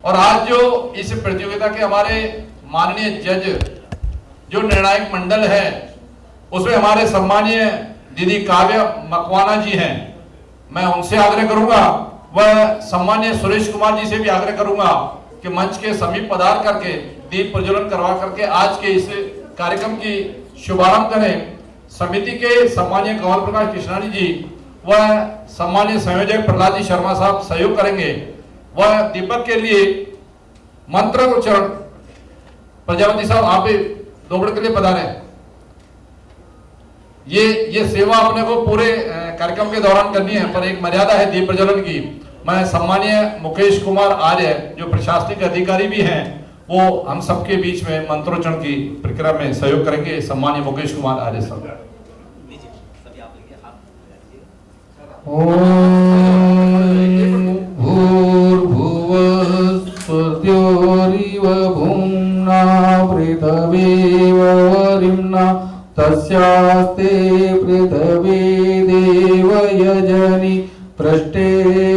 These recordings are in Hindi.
और आज जो इस प्रतियोगिता के हमारे माननीय जज जो निर्णायक मंडल है उसमें हमारे सम्मानीय दीदी काव्या मकवाना जी हैं। मैं उनसे आग्रह करूंगा, वह सम्मानीय सुरेश कुमार जी से भी आग्रह करूंगा कि मंच के समीप पधार करके दीप प्रज्वलन करवा करके आज के इस कार्यक्रम की शुभारंभ करें। समिति के सम्मानीय कंवर प्रकाश कृष्णानी जी वह सम्मानीय संयोजक प्रहलाद जी शर्मा साहब सहयोग करेंगे। वह दीपक के लिए मंत्रोच्चारण प्रजापति साहब आप भी 2 मिनट के लिए पधारे। ये सेवा अपने को पूरे कार्यक्रम के दौरान करनी है, पर एक मर्यादा है दीप प्रज्वलन की। मैं सम्मानीय मुकेश कुमार आर्य जो प्रशासनिक अधिकारी भी हैं वो हम सबके बीच में मंत्रोच्चारण की प्रक्रिया में सहयोग करेंगे। सम्मानीय मुकेश कुमार आर्य साहब। भूर्भुवस्सुर्योरिव भूम्ना पृथिवीव वरिम्ना तस्यास्ते पृथिवी देव यजनि पृष्ठे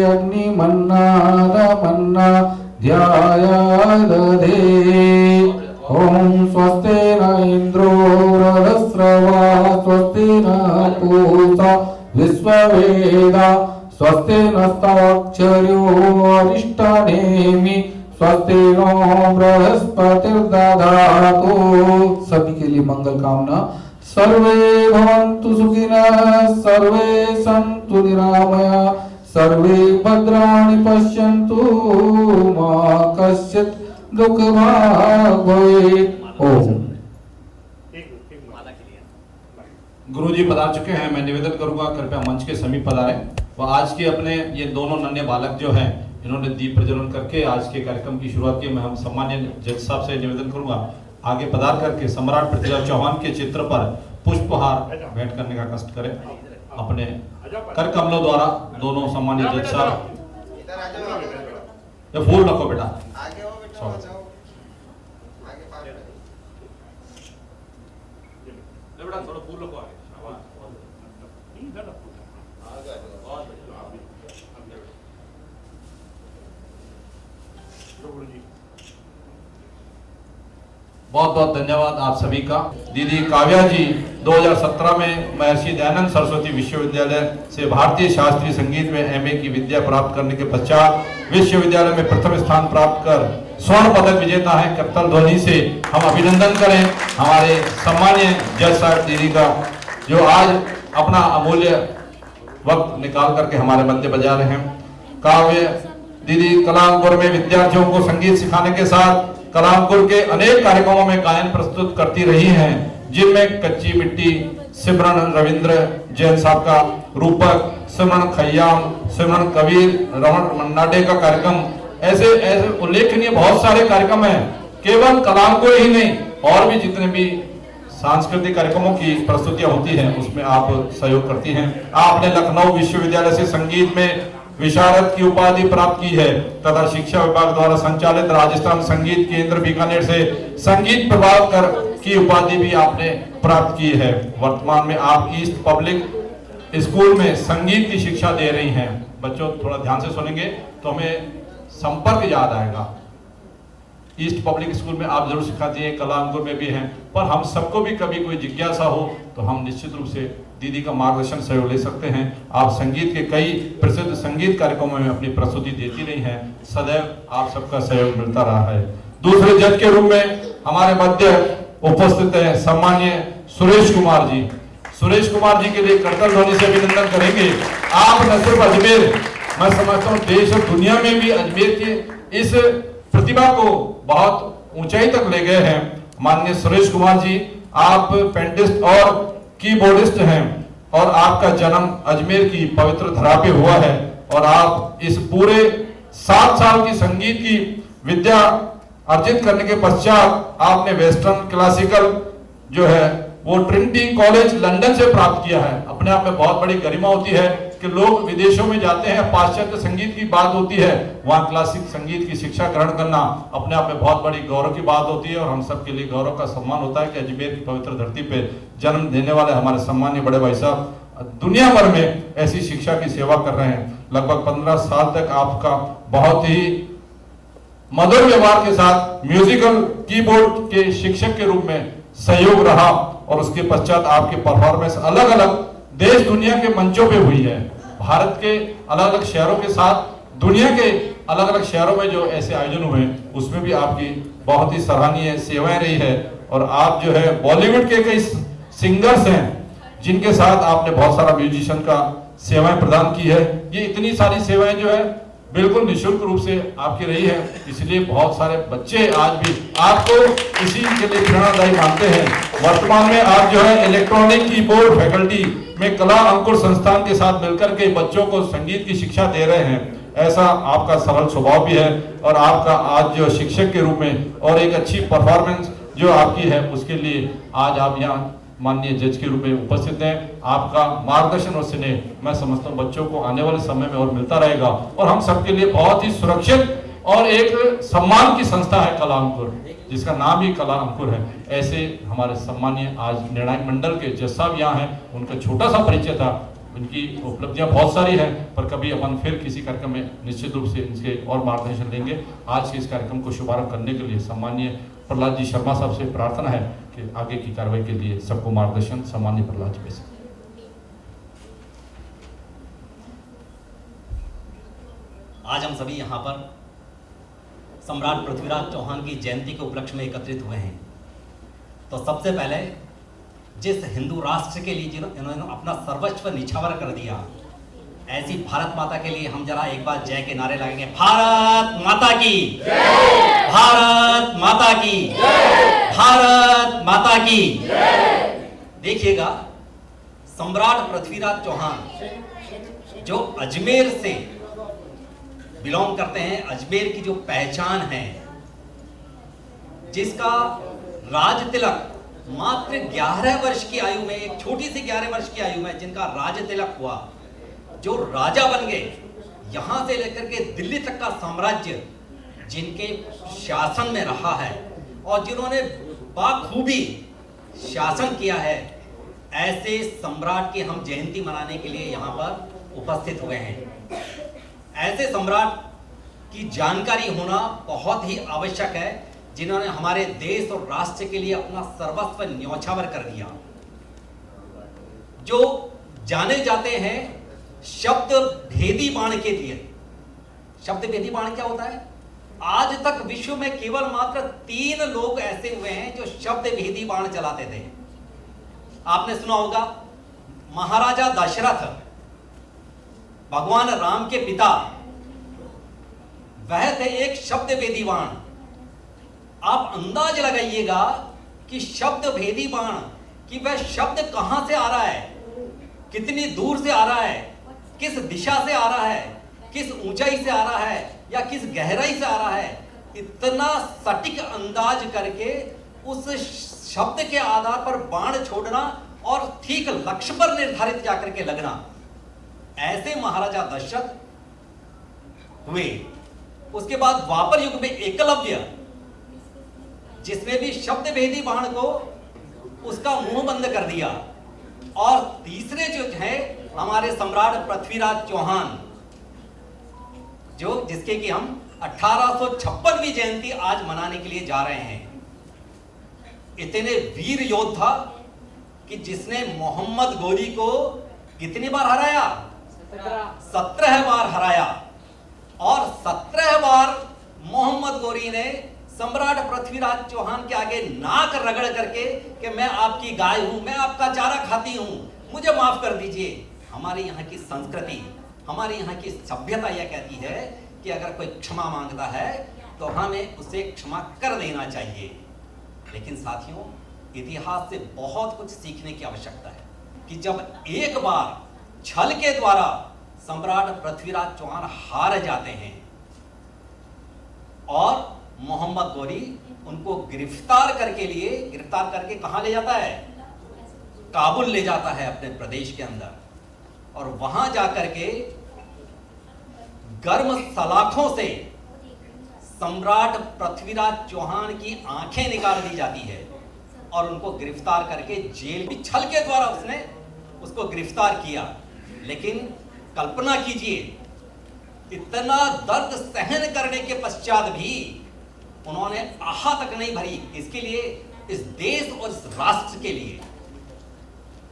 अग्निमन्नादमन्ना ध्यायादधे। ओम स्वस्ति न इंद्रो वृहस्रवा स्वस्ति न पूषा विश्ववेदा स्वस्ति नस्ताक्षर्यो अरिष्टनेमि स्वस्ति नो बृहस्पतिर्दधातु। सभी के लिए मंगल कामना। सर्वे भवन्तु सुखिनः, सर्वे सन्तु निरामया, सर्वे भद्राणि पश्यन्तु मा कश्चित् दुःखभाग् भवेत्। ओम। गुरुजी पधार चुके हैं। मैं निवेदन करूंगा कृपया मंच के समीप पधारें। वह आज के अपने ये दोनों नन्हे बालक जो हैं इन्होंने दीप प्रज्वलन करके आज के कार्यक्रम की शुरुआत की। मैं हम सम्मानीय जज साहब से निवेदन करूंगा आगे पधार करके सम्राट पृथ्वीराज चौहान के चित्र पर पुष्पहार भेंट करने का कष्ट करें अपने कर कमलों द्वारा। दोनों सम्मानीय जज साहब ये फूल रखो बेटा। थोड़ा फूल रखो आगे। बहुत बहुत धन्यवाद आप सभी का। दीदी काव्या जी 2017 में महर्षि दयानंद सरस्वती विश्वविद्यालय से भारतीय शास्त्रीय संगीत में एमए की विद्या प्राप्त करने के पश्चात विश्वविद्यालय में प्रथम स्थान प्राप्त कर स्वर्ण पदक विजेता है। करताल ध्वनि से हम अभिनंदन करें हमारे सम्मानीय जज साहब दीदी का जो आज अपना अमूल्य वक्त निकाल करके हमारे मध्य बजा रहे हैं। काव्य दीदी कलामपुर में विद्यार्थियों को संगीत सिखाने के साथ कलामपुर के अनेक कार्यक्रमों में गायन प्रस्तुत करती रही हैं, जिनमें कच्ची मिट्टी, सिमरन रविंद्र जैन साहब का रूपक, सिमरन खय्याम, सिमरन कबीर, रमन मन्नाडे का कार्यक्रम, ऐसे उल्लेखनीय बहुत सारे कार्यक्रम हैं। केवल कलामपुर ही नहीं और भी जितने भी सांस्कृतिक कार्यक्रमों की प्रस्तुतियां होती हैं उसमें आप सहयोग करती हैं। आपने लखनऊ विश्वविद्यालय से संगीत में विशारद की उपाधि प्राप्त की है तथा शिक्षा विभाग द्वारा संचालित राजस्थान संगीत केंद्र बीकानेर से संगीत प्रभाकर की उपाधि भी आपने प्राप्त की है। वर्तमान में आप ईस्ट पब्लिक स्कूल में संगीत की शिक्षा दे रही हैं। बच्चों थोड़ा ध्यान से सुनेंगे तो हमें संपर्क याद आएगा। ईस्ट पब्लिक स्कूल में आप जरूर सिखाती हैं, कलामपुर में भी हैं, पर हम सबको भी कभी कोई जिज्ञासा हो तो हम निश्चित रूप से दीदी का मार्गदर्शन सहयोग ले सकते हैं। आप संगीत के कई प्रसिद्ध संगीत कार्यक्रमों में अपनी प्रस्तुति देती रही हैं, सदैव आप सबका सहयोग मिलता रहा है। दूसरे जज के रूप में हमारे मध्य उपस्थित है सम्मानीय सुरेश कुमार जी। सुरेश कुमार जी के लिए करताल ध्वनि से अभिनंदन करेंगे। आप न सिर्फ अजमेर, मैं समझता हूँ देश और दुनिया में भी अजमेर की इस प्रतिभा को बहुत ऊंचाई तक ले गए हैं। माननीय सुरेश कुमार जी, आप पेंटिस्ट और कीबोर्डिस्ट हैं और आपका जन्म अजमेर की पवित्र धरा पे हुआ है और आप इस पूरे 7 साल की संगीत की विद्या अर्जित करने के पश्चात आपने वेस्टर्न क्लासिकल जो है वो ट्रिनिटी कॉलेज लंदन से प्राप्त किया है। अपने आप में बहुत बड़ी गरिमा होती है कि लोग विदेशों में जाते हैं, पाश्चात्य संगीत की बात होती है, वहाँ क्लासिक संगीत की शिक्षा ग्रहण करना अपने आप में बहुत बड़ी गौरव की बात होती है और हम सब के लिए गौरव का सम्मान होता है कि अजमेर की पवित्र धरती पे जन्म देने वाले हमारे सम्मानीय बड़े भाई साहब दुनिया भर में ऐसी शिक्षा की सेवा कर रहे हैं। लगभग 15 साल तक आपका बहुत ही मधुर व्यवहार के साथ म्यूजिकल कीबोर्ड के शिक्षक के रूप में सहयोग रहा और उसके पश्चात आपकी परफॉर्मेंस अलग अलग देश दुनिया के मंचों पे हुई है। भारत के अलग अलग शहरों के साथ दुनिया के अलग अलग शहरों में जो ऐसे आयोजन हुए उसमें भी आपकी बहुत ही सराहनीय सेवाएं रही है। और आप जो है बॉलीवुड के कई सिंगर्स हैं जिनके साथ आपने बहुत सारा म्यूजिशियन का सेवाएं प्रदान की है। ये इतनी सारी सेवाएं जो है बिल्कुल निःशुल्क रूप से आपकी रही है, इसलिए बहुत सारे बच्चे आज भी आपको इसी के लिए प्रेरणादायी मानते हैं। वर्तमान में आप जो है इलेक्ट्रॉनिक कीबोर्ड फैकल्टी में कला अंकुर संस्थान के साथ मिलकर के बच्चों को संगीत की शिक्षा दे रहे हैं। ऐसा आपका सरल स्वभाव भी है और आपका आज जो शिक्षक के रूप में और एक अच्छी परफॉर्मेंस जो आपकी है उसके लिए आज आप यहाँ माननीय जज के रूप में उपस्थित हैं। आपका मार्गदर्शन और स्नेह मैं समझता हूँ बच्चों को आने वाले समय में और मिलता रहेगा और हम सबके लिए बहुत ही सुरक्षित और एक सम्मान की संस्था है कला अंकुर, जिसका नाम ही कला अंकुर है। ऐसे हमारे सम्मानीय आज निर्णायक मंडल के जज साहब यहाँ हैं, उनका छोटा सा परिचय था। उनकी उपलब्धियां बहुत सारी हैं, पर कभी अपन फिर किसी कार्यक्रम में निश्चित रूप से इनके और मार्गदर्शन लेंगे। आज के इस कार्यक्रम को शुभारंभ करने के लिए सम्मानीय प्रहलाद जी शर्मा साहब से प्रार्थना है कि आगे की कार्रवाई के लिए सबको मार्गदर्शन सम्मानीय प्रहलाद जी पे से। आज हम सभी यहाँ पर सम्राट पृथ्वीराज चौहान की जयंती के उपलक्ष्य में एकत्रित हुए हैं। तो सबसे पहले जिस हिंदू राष्ट्र के लिए जिन्होंने अपना सर्वस्व निछावर कर दिया, ऐसी भारत माता के लिए हम जरा एक बार जय के नारे लगाएंगे। भारत माता की जय, भारत माता की जय, भारत माता की जय। देखिएगा, सम्राट पृथ्वीराज चौहान जो अजमेर से बिलोंग करते हैं, अजमेर की जो पहचान है, जिसका राज तिलक मात्र 11 वर्ष की आयु में, एक छोटी सी 11 वर्ष की आयु में जिनका राज तिलक हुआ, जो राजा बन गए, यहां से लेकर के दिल्ली तक का साम्राज्य जिनके शासन में रहा है और जिन्होंने बाखूबी शासन किया है, ऐसे सम्राट की हम जयंती मनाने के लिए यहाँ पर उपस्थित हुए हैं। ऐसे सम्राट की जानकारी होना बहुत ही आवश्यक है, जिन्होंने हमारे देश और राष्ट्र के लिए अपना सर्वस्व न्यौछावर कर दिया, जो जाने जाते हैं शब्द भेदी बाण के लिए। शब्द भेदी बाण क्या होता है? आज तक विश्व में केवल मात्र 3 लोग ऐसे हुए हैं जो शब्द भेदी बाण चलाते थे। आपने सुना होगा, महाराजा दशरथ, भगवान राम के पिता, वह थे एक शब्द भेदी बाण। आप अंदाज लगाइएगा कि शब्द भेदी बाण कि वह शब्द कहां से आ रहा है, कितनी दूर से आ रहा है, किस दिशा से आ रहा है, किस ऊंचाई से आ रहा है या किस गहराई से आ रहा है, इतना सटीक अंदाज करके उस शब्द के आधार पर बाण छोड़ना और ठीक लक्ष्य पर निर्धारित जाकर के लगना, ऐसे महाराजा दशरथ हुए। उसके बाद द्वापर युग में एकलव्य, जिसने भी शब्द भेदी बाण को उसका मुंह बंद कर दिया। और तीसरे जो है हमारे सम्राट पृथ्वीराज चौहान, जो जिसके कि हम 1856वीं जयंती आज मनाने के लिए जा रहे हैं। इतने वीर योद्धा कि जिसने मोहम्मद गोरी को कितनी बार हराया? 17 बार हराया। और 17 बार मोहम्मद गोरी ने सम्राट पृथ्वीराज चौहान के आगे नाक रगड़ करके कि मैं आपकी गाय हूं, मैं आपका चारा खाती हूं, मुझे माफ कर दीजिए। हमारे यहाँ की संस्कृति, हमारे यहाँ की सभ्यता यह कहती है कि अगर कोई क्षमा मांगता है तो हमें उसे क्षमा कर देना चाहिए। लेकिन साथियों, इतिहास से बहुत कुछ सीखने की आवश्यकता है कि जब एक बार छल के द्वारा सम्राट पृथ्वीराज चौहान हार जाते हैं और मोहम्मद गोरी उनको गिरफ्तार करके कहां ले जाता है? काबुल ले जाता है, अपने प्रदेश के अंदर। और वहां जाकर के गर्म सलाखों से सम्राट पृथ्वीराज चौहान की आंखें निकाल दी जाती है और उनको गिरफ्तार करके जेल में छल के द्वारा उसने उसको गिरफ्तार किया। लेकिन कल्पना कीजिए, इतना दर्द सहन करने के पश्चात भी उन्होंने आहा तक नहीं भरी इसके लिए, इस देश और इस राष्ट्र के लिए,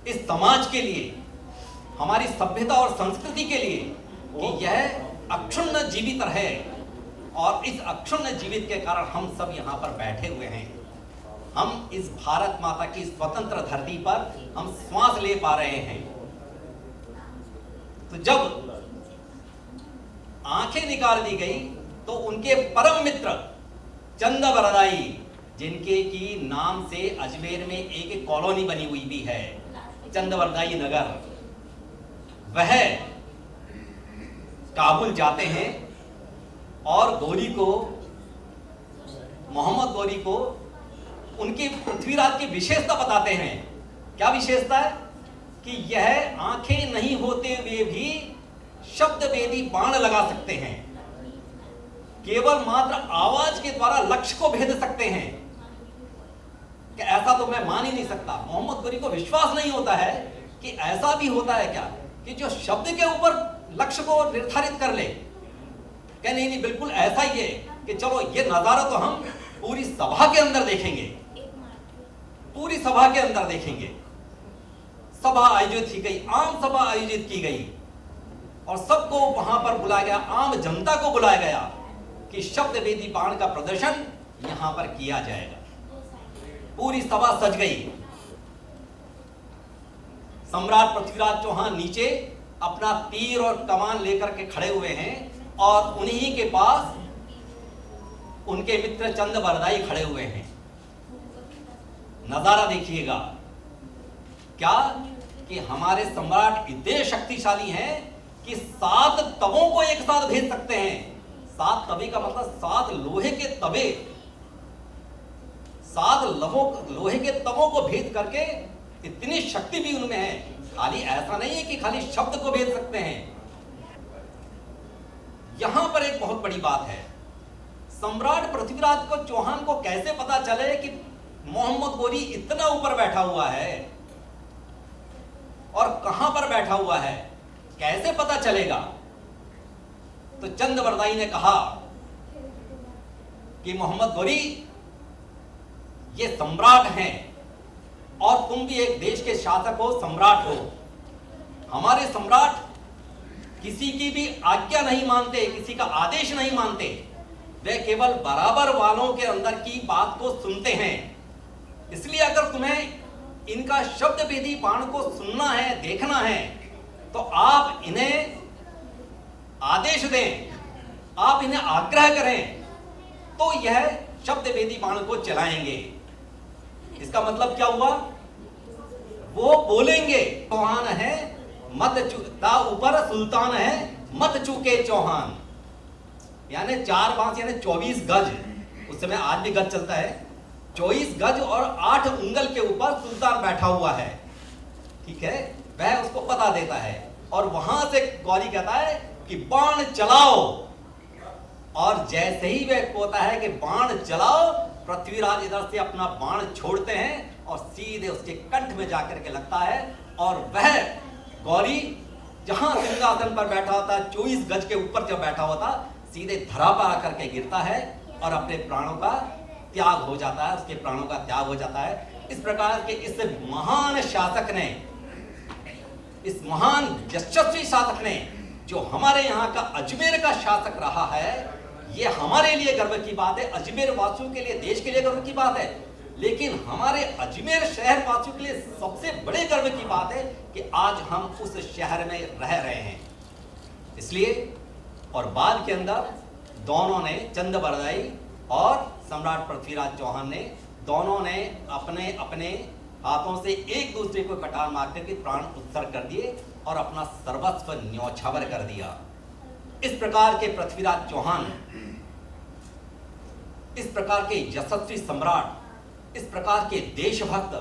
इस समाज के लिए, हमारी सभ्यता और संस्कृति के लिए कि यह अक्षुण्ण जीवित रहे। और इस अक्षुण्ण जीवित के कारण हम सब यहाँ पर बैठे हुए हैं। हम इस भारत माता की स्वतंत्र धरती पर हम श्वास ले पा रहे हैं। तो जब आंखें निकाल दी गई तो उनके परम मित्र चंद वरदाई, जिनके की नाम से अजमेर में एक कॉलोनी बनी हुई भी है, चंदवरदाई नगर, वह काबुल जाते हैं और गोरी को, मोहम्मद गोरी को उनके पृथ्वीराज की विशेषता बताते हैं। क्या विशेषता है? कि यह आंखें नहीं होते हुए भी शब्द भेदी बाण लगा सकते हैं, केवल मात्र आवाज के द्वारा लक्ष्य को भेद सकते हैं। कि ऐसा तो मैं मान ही नहीं सकता। मोहम्मद गोरी को विश्वास नहीं होता है कि ऐसा भी होता है क्या कि जो शब्द के ऊपर लक्ष्य को निर्धारित कर ले। क्या नहीं, नहीं, बिल्कुल ऐसा ही है कि चलो ये नजारा तो हम पूरी सभा के अंदर देखेंगे, पूरी सभा के अंदर देखेंगे। सभा आयोजित की गई, आम सभा आयोजित की गई और सबको वहां पर बुलाया गया, आम जनता को बुलाया गया कि शब्द वेदी बाण का प्रदर्शन यहां पर किया जाएगा। पूरी सभा सज गई। सम्राट पृथ्वीराज चौहान नीचे अपना तीर और कमान लेकर के खड़े हुए हैं और उन्हीं के पास उनके मित्र चंद वरदाई खड़े हुए हैं। नजारा देखिएगा, क्या कि हमारे सम्राट इतने शक्तिशाली हैं कि 7 तवों को एक साथ भेज सकते हैं। 7 तवे का मतलब 7 लोहे के तवे, 7 लोहे के तवों को भेद करके इतनी शक्ति भी उनमें है। खाली ऐसा नहीं है कि खाली शब्द को भेद सकते हैं। यहां पर एक बहुत बड़ी बात है, सम्राट पृथ्वीराज को चौहान को कैसे पता चले कि मोहम्मद गोरी इतना ऊपर बैठा हुआ है और कहां पर बैठा हुआ है, कैसे पता चलेगा? तो चंद वरदाई ने कहा कि मोहम्मद गोरी ये सम्राट हैं और तुम भी एक देश के शासक हो, सम्राट हो। हमारे सम्राट किसी की भी आज्ञा नहीं मानते, किसी का आदेश नहीं मानते। वे केवल बराबर वालों के अंदर की बात को सुनते हैं। इसलिए अगर तुम्हें इनका शब्द भेदी बाण को सुनना है, देखना है, तो आप इन्हें आदेश दें, आप इन्हें आग्रह करें, तो यह शब्द भेदी बाण को चलाएंगे। इसका मतलब क्या हुआ? वो बोलेंगे चौहान है मत चूका, ऊपर सुल्तान है मत चूके चौहान। यानी 4 बांस यानी 24 गज, उस समय आज भी गज चलता है। 24 गज और 8 उंगल के ऊपर सुल्तान बैठा हुआ है, ठीक है। वह उसको पता देता है और वहां से गौरी कहता है कि बाण चलाओ। और जैसे ही वह कहता है कि बाण चलाओ, पृथ्वीराज इधर से अपना बाण छोड़ते हैं और सीधे उसके कंठ में जाकर के लगता है। और वह गौरी जहां सिंहासन पर बैठा होता, 24 गज के ऊपर जब बैठा होता, सीधे धरा पर आकर के गिरता है और अपने प्राणों का त्याग हो जाता है, उसके प्राणों का त्याग हो जाता है। इस प्रकार के इस महान शासक ने, इस महान यशस्वी शासक ने, जो हमारे यहाँ का अजमेर का शासक रहा है, ये हमारे लिए गर्व की बात है, अजमेर वासियों के लिए, देश के लिए गर्व की बात है। लेकिन हमारे अजमेर शहर वासियों के लिए सबसे बड़े गर्व की बात है कि आज हम उस शहर में रह रहे हैं। इसलिए और बाद के अंदर दोनों ने, चंद वरदाई और सम्राट पृथ्वीराज चौहान ने, दोनों ने अपने अपने हाथों से एक दूसरे को कटार मार करके प्राण उत्सर्ग कर दिए और अपना सर्वस्व न्यौछावर कर दिया। इस प्रकार के पृथ्वीराज चौहान, इस प्रकार के यशस्वी सम्राट, इस प्रकार के देशभक्त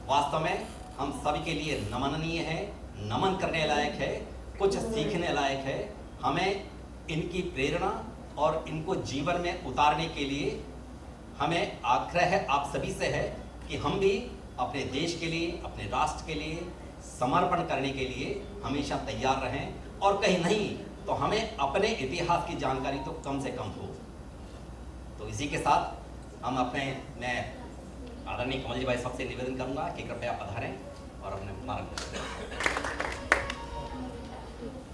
वास्तव में हम सभी के लिए नमनीय है, नमन करने लायक है, कुछ सीखने लायक है। हमें इनकी प्रेरणा और इनको जीवन में उतारने के लिए हमें आग्रह आप सभी से है कि हम भी अपने देश के लिए, अपने राष्ट्र के लिए समर्पण करने के लिए हमेशा तैयार रहें। और कहीं नहीं तो हमें अपने इतिहास की जानकारी तो कम से कम हो। तो इसी के साथ मैं आदरणीय कमल जी भाई सबसे निवेदन करूंगा कि कृपया पधारें और अपने मार्ग।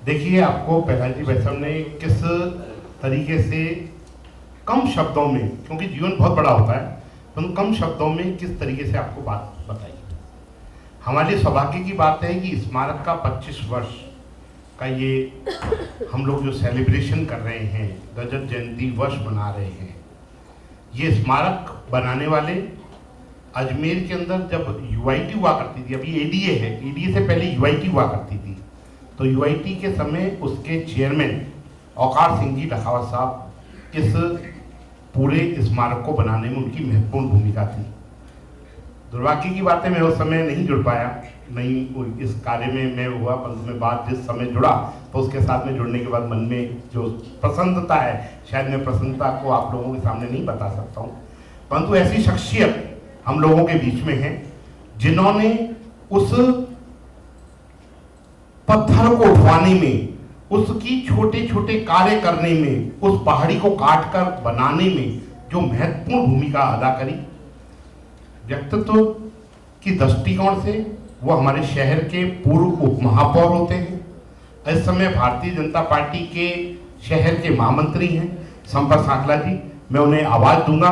देखिए, आपको प्रहलाद जी वैष्णव ने किस तरीके से कम शब्दों में, क्योंकि जीवन बहुत बड़ा होता है, तो कम शब्दों में किस तरीके से आपको बात बताई। हमारे लिए सौभाग्य की बात है कि स्मारक का 25 वर्ष का ये हम लोग जो सेलिब्रेशन कर रहे हैं, रजत जयंती वर्ष मना रहे हैं। ये स्मारक बनाने वाले अजमेर के अंदर जब यूआईटी हुआ करती थी, अभी एडीए है, एडीए से पहले यूआईटी हुआ करती थी, तो यूआईटी के समय उसके चेयरमैन औकार सिंह जी लखावत साहब इस पूरे स्मारक को बनाने में उनकी महत्वपूर्ण भूमिका थी। दुर्भाग्य की बात है, मैं उस समय नहीं जुड़ पाया, नहीं इस कार्य में मैं हुआ, परंतु मैं बाद जिस समय जुड़ा तो उसके साथ में जुड़ने के बाद मन में जो प्रसन्नता है, शायद मैं प्रसन्नता को आप लोगों के सामने नहीं बता सकता हूँ, परंतु ऐसी शख्सियत हम लोगों के बीच में है जिन्होंने उस पत्थर को उठवाने में, उसकी छोटे छोटे कार्य करने में, उस पहाड़ी को काट कर बनाने में जो महत्वपूर्ण भूमिका अदा करी। व्यक्तित्व की दृष्टिकोण से वो हमारे शहर के पूर्व उप महापौर होते हैं, इस समय भारतीय जनता पार्टी के शहर के महामंत्री हैं संपत सांकला जी। मैं उन्हें आवाज दूंगा,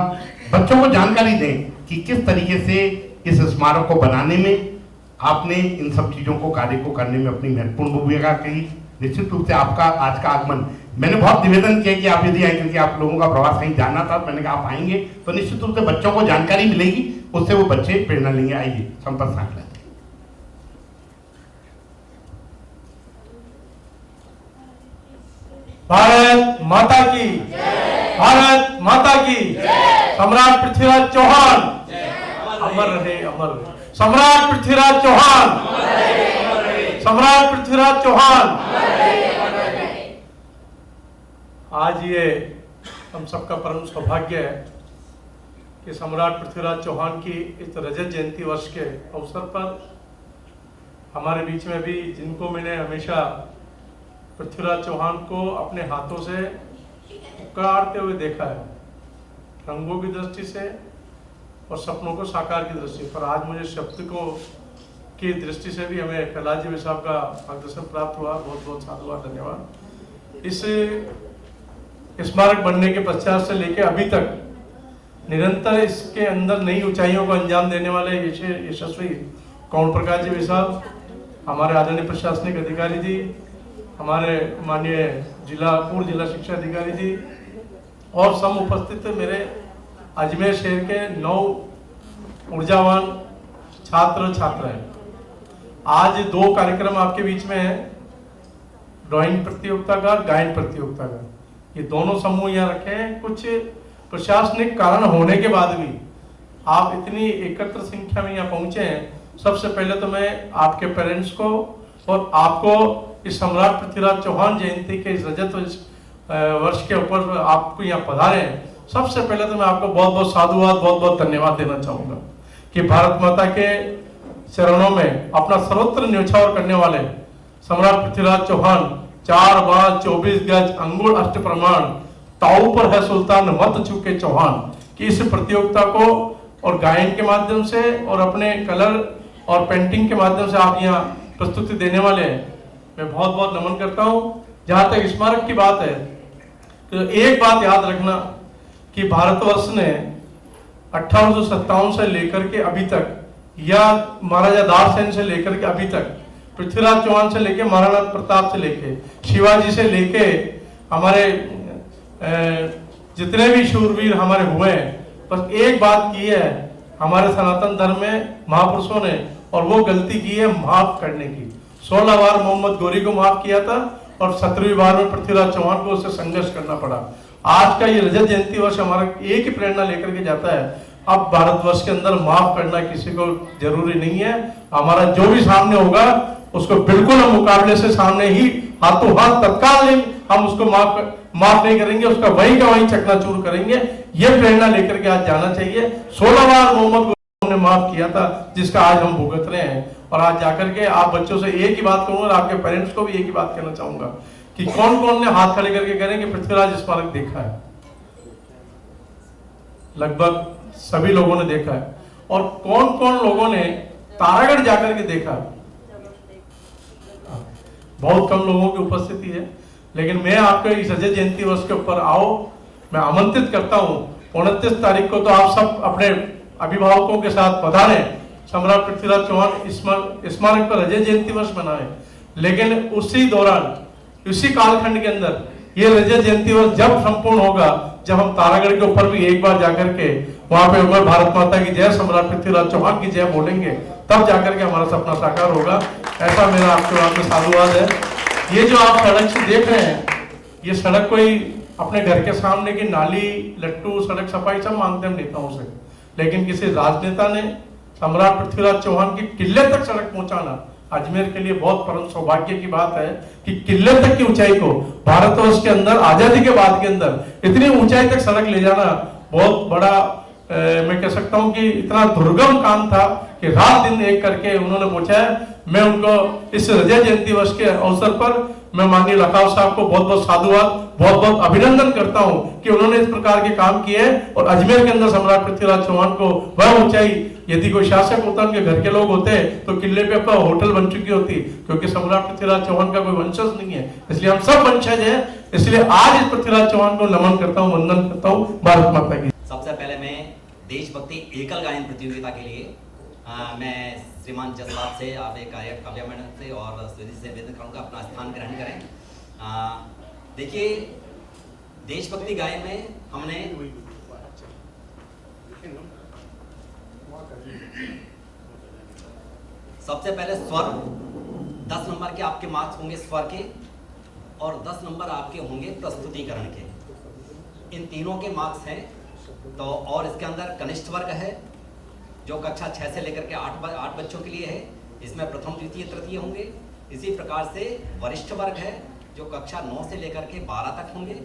बच्चों को जानकारी दें कि किस तरीके से इस स्मारक को बनाने में आपने इन सब चीजों को, कार्य को करने में अपनी महत्वपूर्ण भूमिका की। निश्चित रूप से आपका आज का आगमन, मैंने बहुत निवेदन किया कि आप यदि आए, क्योंकि आप लोगों का प्रवास कहीं जाना था, मैंने कहा आप आएंगे तो निश्चित रूप से बच्चों को जानकारी मिलेगी, उससे वो बच्चे प्रेरणा लेंगे। आइए संपत सांकला। भारत माता की, भारत माता की। सम्राट पृथ्वीराज चौहान अमर रहे, अमर रहे। सम्राट पृथ्वीराज चौहान, सम्राट पृथ्वीराज चौहान। आज ये हम सबका परम सौभाग्य है कि सम्राट पृथ्वीराज चौहान की इस रजत जयंती वर्ष के अवसर पर हमारे बीच में भी, जिनको मैंने हमेशा पृथ्वीराज चौहान को अपने हाथों से उकाड़ते हुए देखा है, रंगों की दृष्टि से और सपनों को साकार की दृष्टि पर, आज मुझे शब्द को की दृष्टि से भी हमें प्रहलाद जी साहब का मार्गदर्शन प्राप्त हुआ। बहुत बहुत साधुवाद, धन्यवाद। इस स्मारक बनने के पश्चात से लेकर अभी तक निरंतर इसके अंदर नई ऊंचाइयों को अंजाम देने वाले यशस्वी कौन प्रकाश जी साहब, हमारे आदरणीय प्रशासनिक अधिकारी जी, हमारे माननीय पूर्व जिला शिक्षा अधिकारी जी और सम उपस्थित मेरे अजमेर शहर के 9 ऊर्जावान छात्र छात्राएं। आज 2 कार्यक्रम आपके बीच में है, ड्राइंग प्रतियोगिता का, गायन प्रतियोगिता का। ये दोनों समूह यहाँ रखे हैं। कुछ प्रशासनिक कारण होने के बाद भी आप इतनी एकत्र संख्या में यहाँ पहुंचे हैं। सबसे पहले तो मैं आपके पेरेंट्स को और आपको इस सम्राट पृथ्वीराज चौहान जयंती के इस रजत वर्ष के ऊपर आपको यहाँ पधारे हैं, सबसे पहले तो मैं आपको बहुत बहुत साधुवाद, बहुत बहुत धन्यवाद देना चाहूंगा कि भारत माता के चरणों में अपना सर्वत्र न्यौछावर करने वाले सम्राट पृथ्वीराज चौहान 4 बार 24 गज अंगुल अष्ट प्रमाण ताऊ पर है सुल्तान मत चुके चौहान की इस प्रतियोगिता को और गायन के माध्यम से और अपने कलर और पेंटिंग के माध्यम से आप यहाँ प्रस्तुति देने वाले हैं। मैं बहुत बहुत नमन करता हूँ। जहां तक स्मारक की बात है तो एक बात याद रखना कि भारतवर्ष ने 1857 से लेकर के अभी तक, या महाराजा दारसेन से लेकर के अभी तक, पृथ्वीराज चौहान से लेके, महाराणा प्रताप से लेके, शिवाजी से लेके, हमारे जितने भी शूरवीर हमारे हुए हैं, बस एक बात की है हमारे सनातन धर्म में महापुरुषों ने, और वो गलती की है माफ करने की। 16 बार मोहम्मद गोरी को माफ किया था और 17वीं बार में पृथ्वीराज चौहान को उससे संघर्ष करना पड़ा। आज का ये रजत जयंती वर्ष हमारा एक ही प्रेरणा लेकर के जाता है, अब भारतवर्ष के अंदर माफ करना किसी को जरूरी नहीं है। हमारा जो भी सामने होगा उसको बिल्कुल हम मुकाबले से सामने ही हाथों हाथ तत्काल नहीं, हम उसको माफ नहीं करेंगे, उसका वहीं का वहीं चकनाचूर करेंगे। ये प्रेरणा लेकर के आज जाना चाहिए। 16 बार मोहम्मद ने माफ किया था जिसका आज हम भुगत रहे हैं। और आज जाकर के आप बच्चों से एक ही बात कहूंगा और आपके पेरेंट्स को भी एक ही बात कहना चाहूंगा कि कौन कौन ने हाथ खड़े करके करें कि पृथ्वीराज स्मारक देखा है। लगभग सभी लोगों ने देखा है। और कौन कौन लोगों ने तारागढ़ जाकर के देखा, बहुत कम लोगों की उपस्थिति है। लेकिन मैं आपको इस रजत जयंती वर्ष के ऊपर आओ, मैं आमंत्रित करता हूं। 29 तारीख को तो आप सब अपने अभिभावकों के साथ पधारें, सम्राट पृथ्वीराज चौहान स्मारक पर रजत जयंती वर्ष मनाएं। लेकिन उसी दौरान, उसी कालखंड के अंदर ये रजत जयंती वर्ष जब संपूर्ण होगा, जब हम तारागढ़ के ऊपर भी एक बार जाकर के वहां पे उमर भारत माता की जय, सम्राट पृथ्वीराज चौहान की जय बोलेंगे, तब जाकर के हमारा सपना साकार होगा। ऐसा मेरा आपके आपको साधुवाद है। ये जो आप सड़क से देख रहे हैं, ये सड़क कोई अपने घर के सामने की नाली, लट्टू, सड़क सफाई सब मांगते हम नेताओं से, लेकिन किसी राजनेता ने सम्राट पृथ्वीराज चौहान की किले तक सड़क पहुंचाना अजमेर के लिए बहुत परम सौभाग्य की बात है कि किले तक की ऊंचाई को भारतवर्ष के अंदर, आजादी के बाद के अंदर इतनी ऊंचाई तक सड़क ले जाना बहुत बड़ा मैं कह सकता हूं कि इतना दुर्गम काम था कि रात दिन एक करके उन्होंने पहुंचा है। मैं उनको इस रजत जयंती वर्ष के अवसर पर मैं माननीय लखाव साहब को बहुत बहुत साधुवाद, बहुत बहुत अभिनंदन करता हूं कि उन्होंने इस प्रकार के काम किए और अजमेर के अंदर सम्राट पृथ्वीराज चौहान को वह ऊंचाई, यदि कोई शासक होता, उनके घर के लोग होते तो किले पे अपना होटल बन चुकी होती, क्योंकि सम्राट पृथ्वीराज चौहान का कोई वंशज नहीं है, इसलिए हम सब वंशज हैं। इसलिए आज इस पृथ्वीराज चौहान को नमन करता हूँ, वंदन करता हूँ भारत माता की। सबसे पहले मैं देशभक्ति एकल गायन प्रतियोगिता के लिए मैं श्रीमान जसराज से, आप एक काव्या मैडम से और सुधीर से निवेदन करूँगा अपना स्थान ग्रहण करें। देखिए, देशभक्ति गायन में हमने सबसे पहले स्वर, 10 नंबर के आपके मार्क्स होंगे स्वर के और 10 नंबर आपके होंगे प्रस्तुतिकरण के। इन तीनों के मार्क्स हैं। तो और इसके अंदर कनिष्ठ वर्ग है जो कक्षा 6 से लेकर के 8 बच्चों के लिए है, इसमें प्रथम द्वितीय तृतीय होंगे। इसी प्रकार से वरिष्ठ वर्ग है जो कक्षा 9 से लेकर के 12 तक होंगे,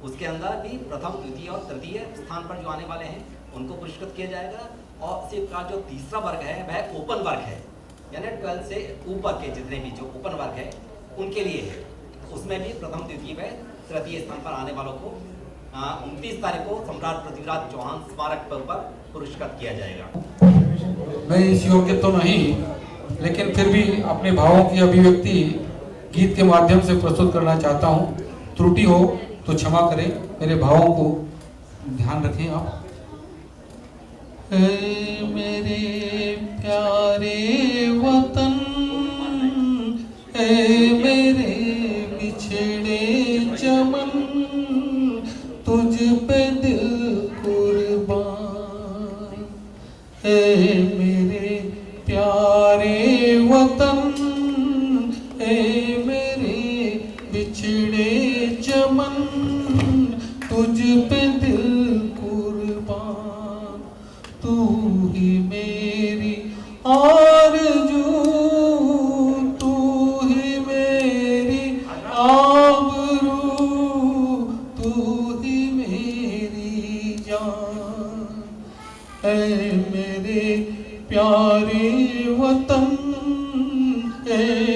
उसके अंदर भी प्रथम द्वितीय और तृतीय स्थान पर जो आने वाले हैं उनको पुरस्कृत किया जाएगा। और इसी प्रकार जो तीसरा वर्ग है वह ओपन वर्ग है, यानी 12 से ऊपर के जितने भी जो ओपन वर्ग है उनके लिए है, उसमें भी प्रथम द्वितीय व तृतीय स्थान पर आने वालों को 29 तारीख को सम्राट पृथ्वीराज चौहान स्मारक पर पुरस्कृत किया जाएगा। मैं इस योग्य तो नहीं, लेकिन फिर भी अपने भावों की अभिव्यक्ति गीत के माध्यम से प्रस्तुत करना चाहता हूँ। त्रुटि हो तो क्षमा करें, मेरे भावों को ध्यान रखें आप। मेरे प्यारे वतन, मेरे बिछड़े चमन, तुझ पे दिल कुर्बान है। मेरे प्यारे वतन, मेरे बिछड़े चमन, तुझ पे दिल कुर्बान। तू ही मेरी आरज़ू, तू ही मेरी आबरू, तू ही मेरी जान। ऐ मेरे प्यारे वतन, ऐ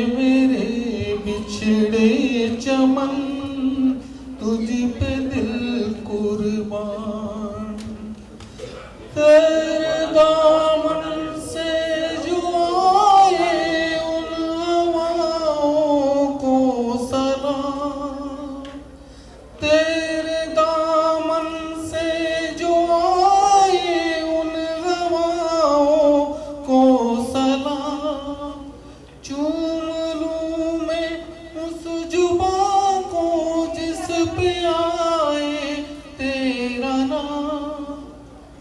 मेरे बिछड़े चमन, तुझ पे दिल कुर्बान। तेरे दामन से जो आए उन हवाओं को सलाम। तेरे दामन से जो आए उन हवाओं को सलाम। चूम लूं मैं उस जुबां को जिस पे आए तेरा नाम।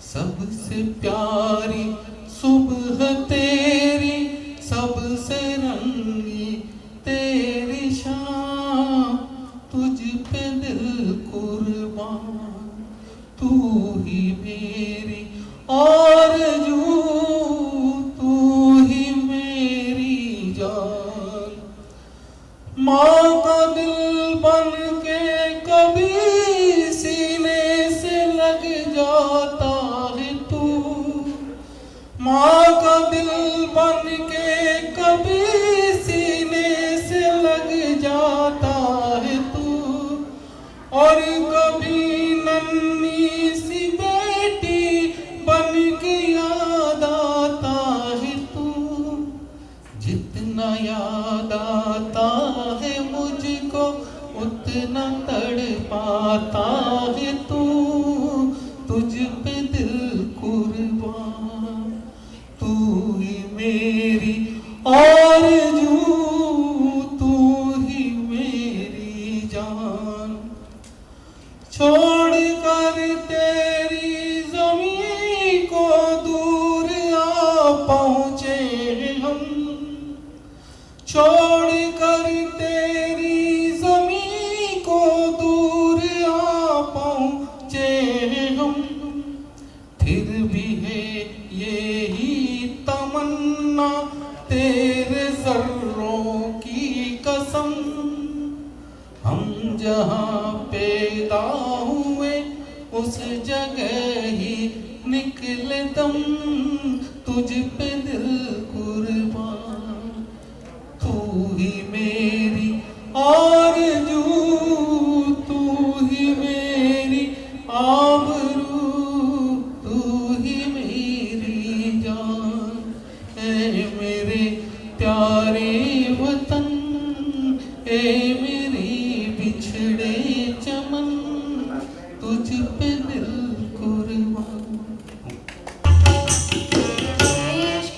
सबसे प्यारी सुबह तेरी, सबसे रंगी तेरी शाम, तुझ पे दिल कुर्बान। तू ही मेरी आरज़ू, तू ही मेरी जान। माँ का दिल बन के कभी सीने से लग जाता है तू। माँ का दिल बन के कभी सीने दिल कुर्बान, तू ही मेरी आरज़ू, तू ही मेरी जान। छोड़ कर तेरी ज़मीं को दूर आ पहुँचे हम, छोड़ कर तेरी ज़मीं को दूर आ पहुँचे हम। फिर भी है यही तमन्ना तेरे ज़र्रों की कसम, हम जहाँ पैदा हुए उस जगह ही निकले दम, तुझ पे दिल कुर्बान, तू ही मेरी आरज़ू, तू ही मेरी आबरू, तू ही मेरी जान। ऐ मेरे प्यारे वतन, ऐ मेरे बिछड़े चमन, तुझ पे दिल कुर्बान। देश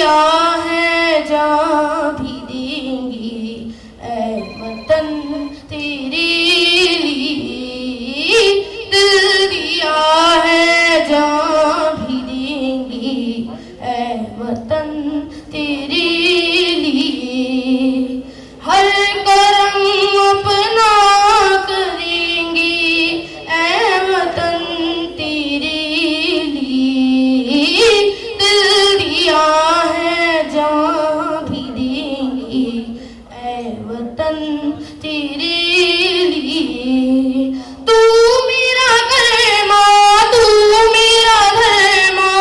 दिया है जान भी देंगे ऐ वतन तेरे लिए, दिल दिया है जान भी देंगे ऐ वतन तेरे लिए, हर करम अपना करेंगे ऐ वतन तेरे लिए, दिल दिया है जान भी देंगे ऐ वतन तेरे लिए। तू मेरा कर्मा, तू मेरा धर्मा,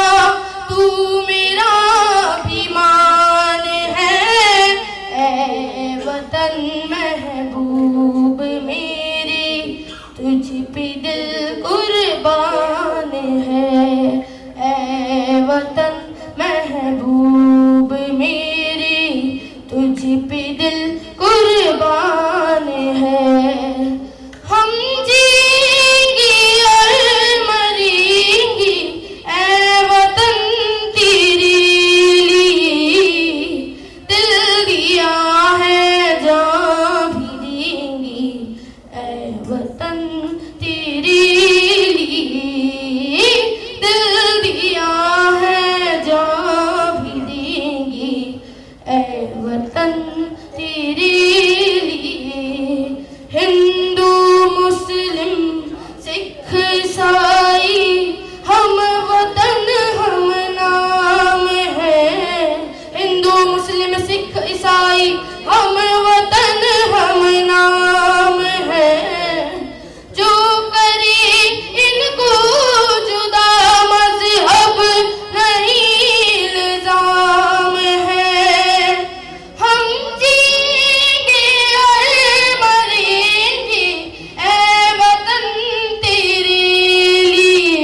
तू मेरा अभिमान है ऐ वतन महबूब मेरे, तुझ पे दिल कुर्बान है ऐ वतन महबूब मेरे, तुझ पे दिल कुर्बान है। हम जिएंगे और मरेंगे ऐ वतन तेरे लिए, दिल दिया है जान भी देंगे ऐ वतन तेरे लिए, दिल दिया है जान भी देंगे ऐ वतन तेरे लिए। हिंदू मुस्लिम सिख ईसाई हम वतन हम नाम है, हिंदू मुस्लिम सिख ईसाई हम वतन हम नाम है, जो करे इनको जुदा मजहब नहीं इल्जाम है। हम जिएंगे और मरेंगे ऐ वतन तेरे लिए,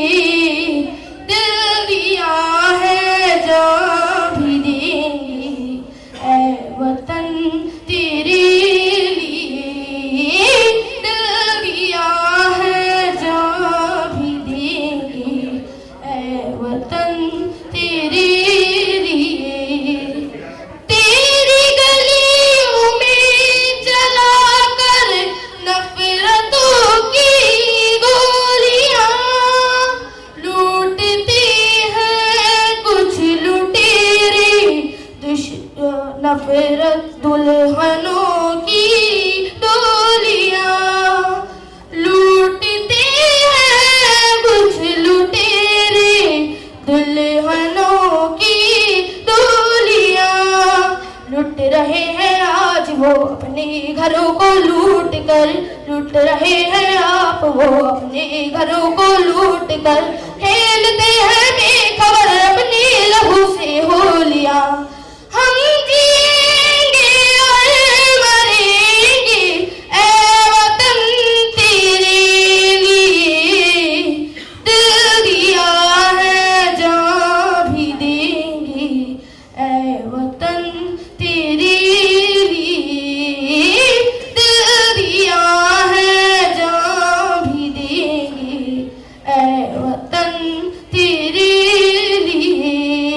दिल दिया है जान भी देंगे ऐ वतन तेरे लिए, दिल दिया है जान भी देंगे ऐ वतन तेरे लिए। तेरी गलियों में चलाकर नफरतों की गोलियां, लूटते हैं कुछ लुटेरे नफरत दुल्हनों की डोलियां, लूटते हैं कुछ लुटेरे दुल्हनों की डोलियां, लुट रहे हैं आज वो अपने घरों को लूट कर, लूट रहे हैं आप वो अपने घरों को लूट कर, खेलते हैं बेखबर अपने लहू से होलियां। हम जिएंगे और मरेंगे ऐ वतन तेरे लिए, दिल दिया है जान भी देंगे ऐ वतन तेरे लिए, दिल दिया है जान भी देंगे ऐ वतन तेरे लिए।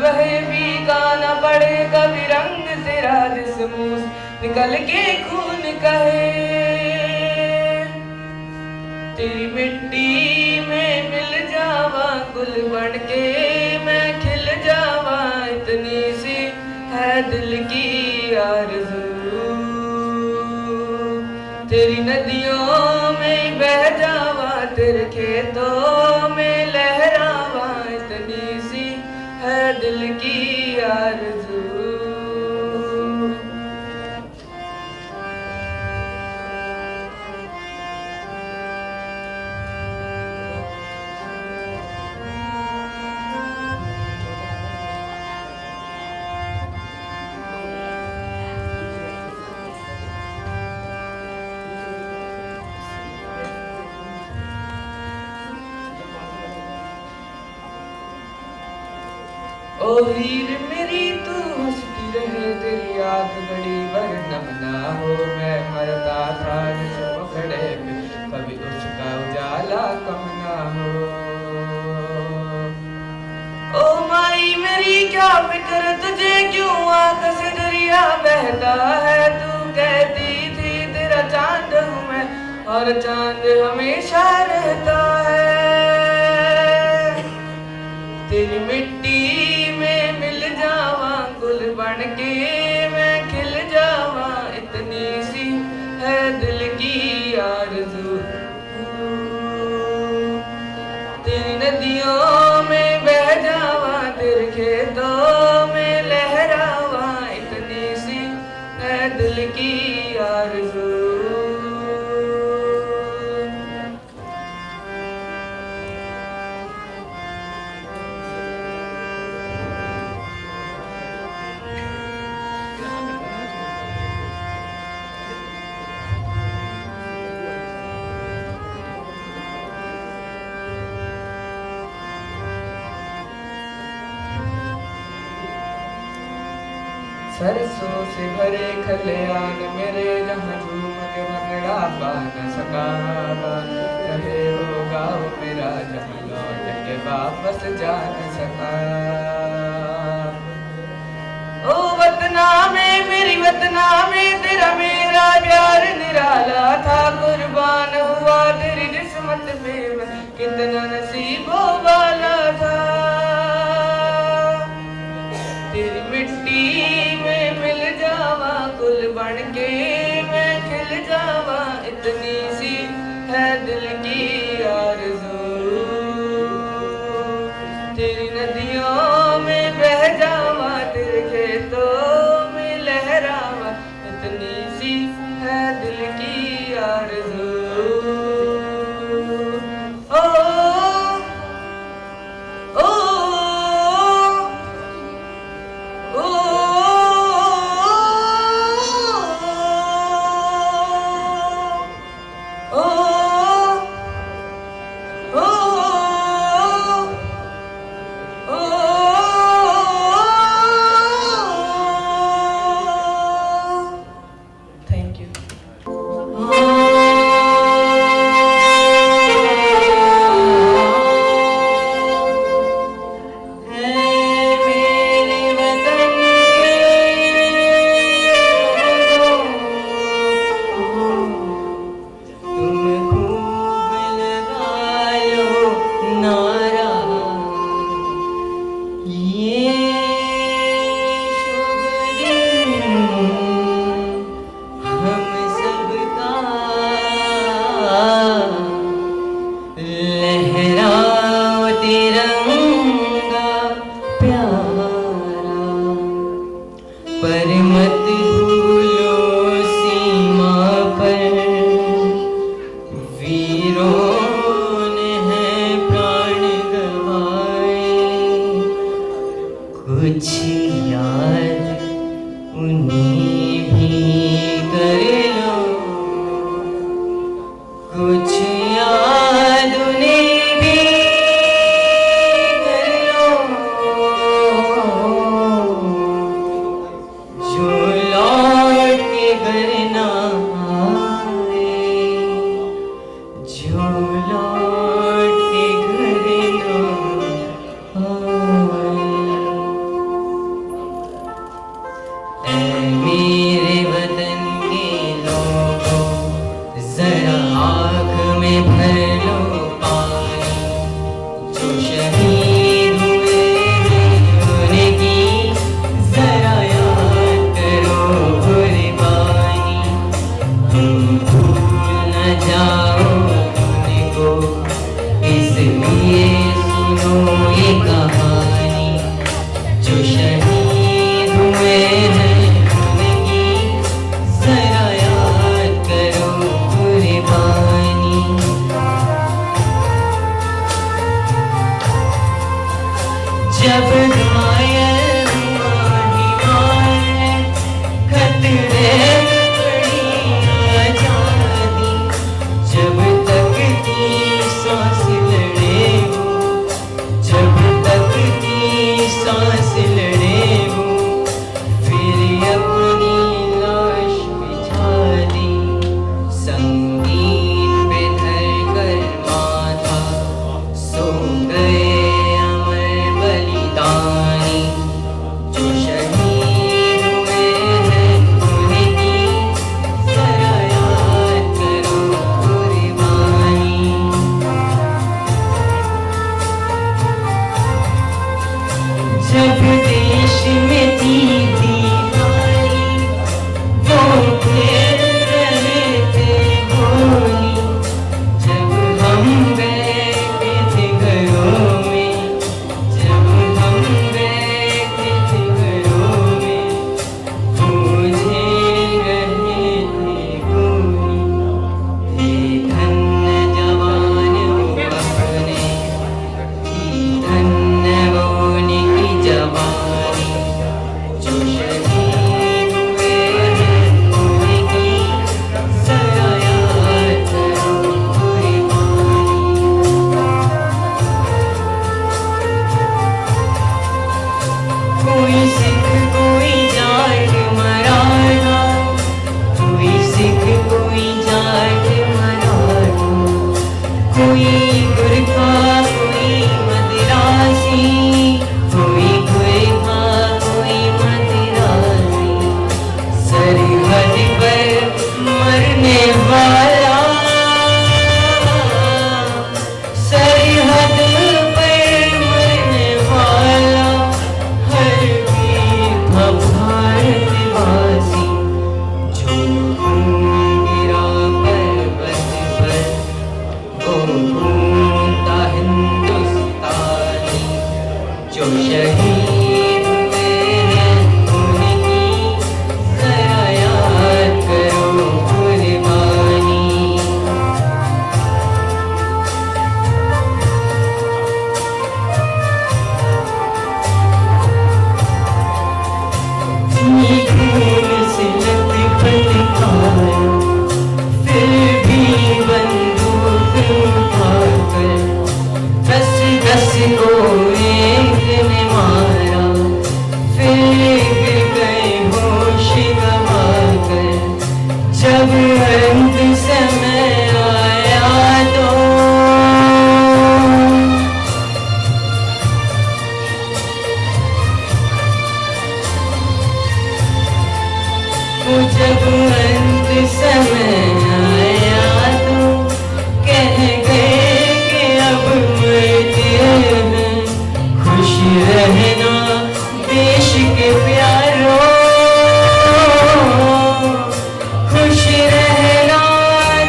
बहे भीगा न पड़े कभी रंग तेरा जिस्म निकल के खून कहे। तेरी मिट्टी में मिल जावा गुल बन के मैं खिल जावा, इतनी सी है दिल की आरज़ू। तेरी नदियों में बह जावा तेरे खेतों में लहरावा, इतनी सी है दिल की आरज़ू। ओ हीर मेरी तू हंसती रहे, तेरी आँख बड़ी बरनम ना हो। मैं मरता था जिस मुखड़े पे कभी उसका उजाला कम ना हो। ओ माई मेरी क्या फिक्र तुझे, क्यों आँख से दरिया बहता है। तू कहती थी तेरा चांद हूँ मैं और चांद हमेशा रहता है। तेरी मिट्टी में मिल जावा गुल बन के मैं खिल जावा, इतनी सी है दिल की आरज़ू। तेरी नदियों में बह जावा तेरे खेतों में लहरावा, इतनी सी है दिल की आरज़ू। सरसों से भरे खलियान मेरे, जहाँ झूम के भंगड़ा पा न सका। रहे वो गाँव मेरा जहाँ लौट के वापस जा न सका। ओ वतना में मेरी वतना में तेरा मेरा प्यार निराला था। कुर्बान हुआ तेरी किस्मत में मैं कितना नसीबों वाला था। तेरी मिट्टी में मिल जावा गुल बन के मैं खिल जावा, इतनी सी है दिल की आरज़ू। तेरी नदियों में बह जावा तेरे खेतों में लहरावा, इतनी सी है दिल की आरज़ू। हुए हैं उनकी जरा याद करो कुर्बानी। जब घायल हुआ हिमालय खतरे में पड़ी आजादी, जब तक थी सांस लड़े वो, जब तक थी सांस लड़े वो, फिर अपनी लाश बिछा दी संगीत पे धर कर माथा, सो गए अमर बलिदानी। जो शहीद हुए हैं उनकी जरा याद करो कुर्बानी। जब देश में थी दीवारी वो खेल रहे थे होली, जब हम बैठे थे घरों में, जब हम बैठे थे घरों में, वो झेल रहे थे गोली। थे धन्य जवान वो अपने, थी धन्य वो उनकी जवानी। जो शहीद हुए हैं उनकी जरा याद करो कुर्बानी। कोई सिख कोई जाट मराठा, कोई सिख कोई जाट मराठा, कोई गुरखा कोई मदिरासी, कोई गुरखा कोई मदिरासी, सरहद पर मरने वाला, सरहद पर मरने वाला, हर वीर था भारतवासी। जो खून गिरा पर्वत पर वो खून था हिंदुस्तानी। जो शहीद हुए हैं उनकी जरा याद करो कुर्बानी। खून से लथपथ आया, फिर भी बंदूक उठाकर 10-10 को एक ने मारा, फिर गिर गए होश गंवाकर। जब अंत समय आया तो जब अंत समय आया तो कह गए कि अब मरते हैं, खुश रहना देश के प्यारों, खुश रहना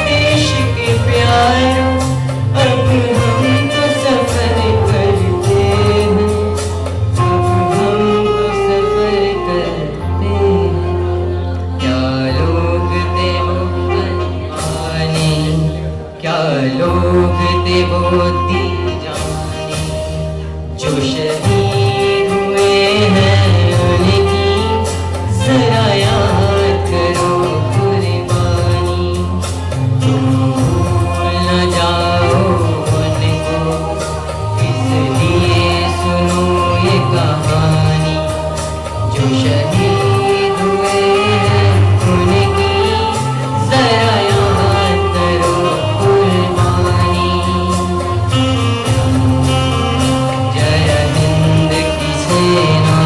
देश के प्यारों। अब हम तो सफर करते हैं, अब हम तो सफर करते हैं। क्या लोग थे वो अनजाने, क्या लोग थे वो दीवाने। जो शहीद हुए हैं उनकी जरा याद करो कुर्बानी। तुम भूल न जाओ उनको, इसलिए सुनो ये कहानी। जो शहीद हुए हैं उनकी जरा याद करो कुर्बानी। जय हिंद की सेना,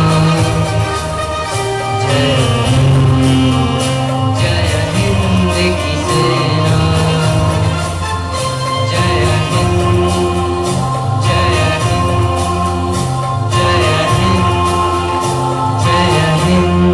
जय हिंद की सेना, जय हिंद, जय हिंद, जय हिंद, जय हिंद।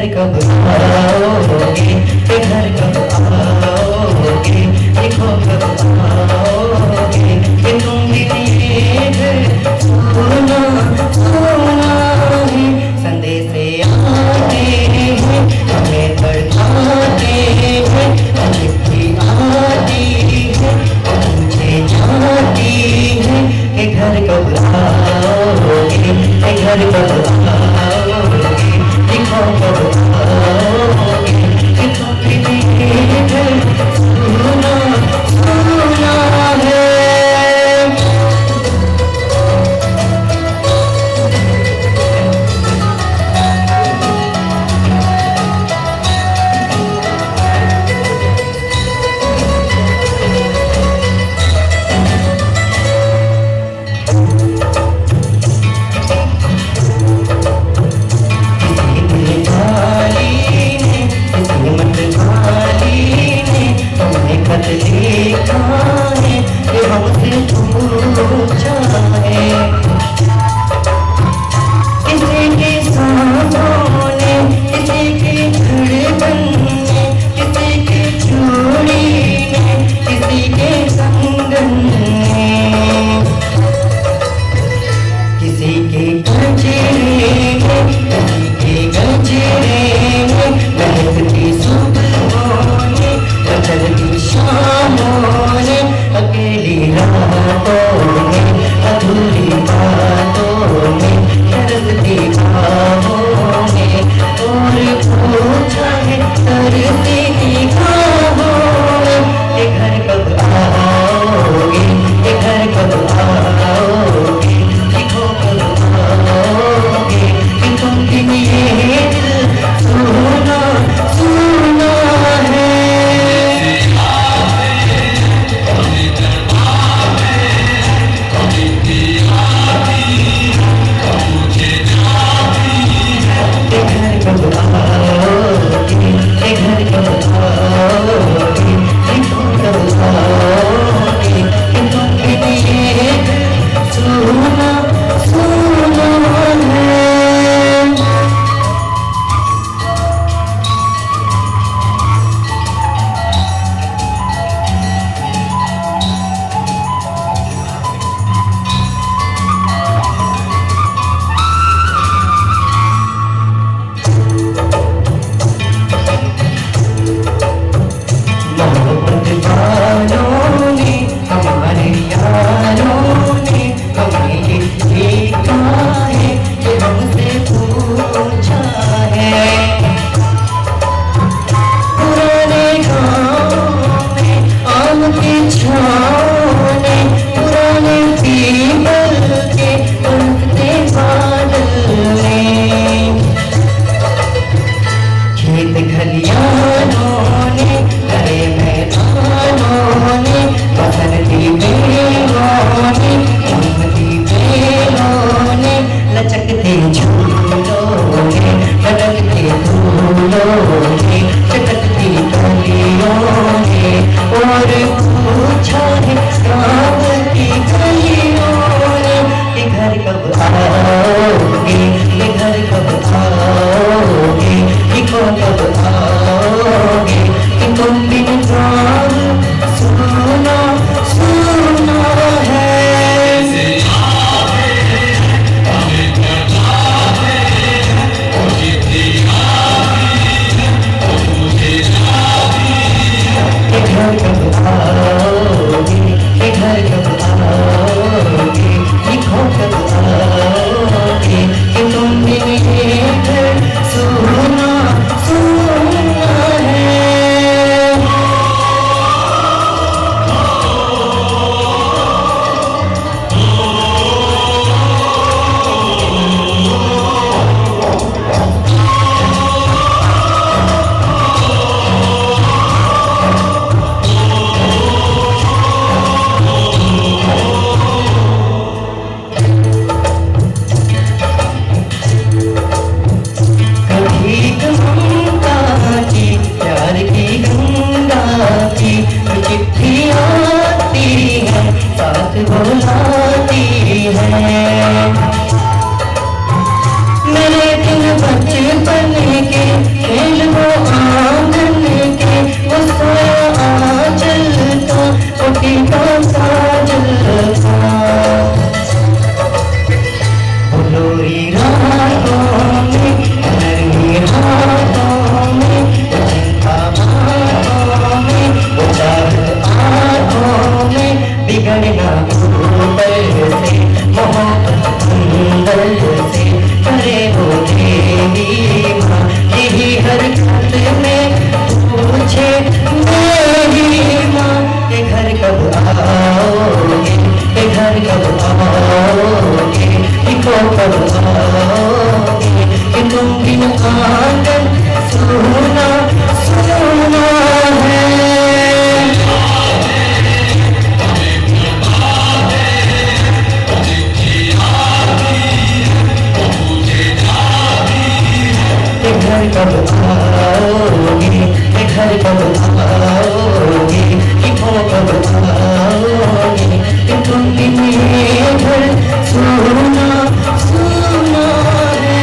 घर कब आओगे, ये घर कब आओगे, देखो कब आओगे, ये तुम भी ये घर सोना सोना है। संदेश आते हैं हमें पढ़ाते हैं, चिट्ठी आती है मुझे जाती है, ये घर कब आओगे, ये घर कब आओगे, देखो कब आओगे, ये तुम भी ये घर सोना सोना है। सुना सुना है। घर कब आओगे, घर कब आओगे, वो कब आओगे, तुम ये घर सुना सुना है।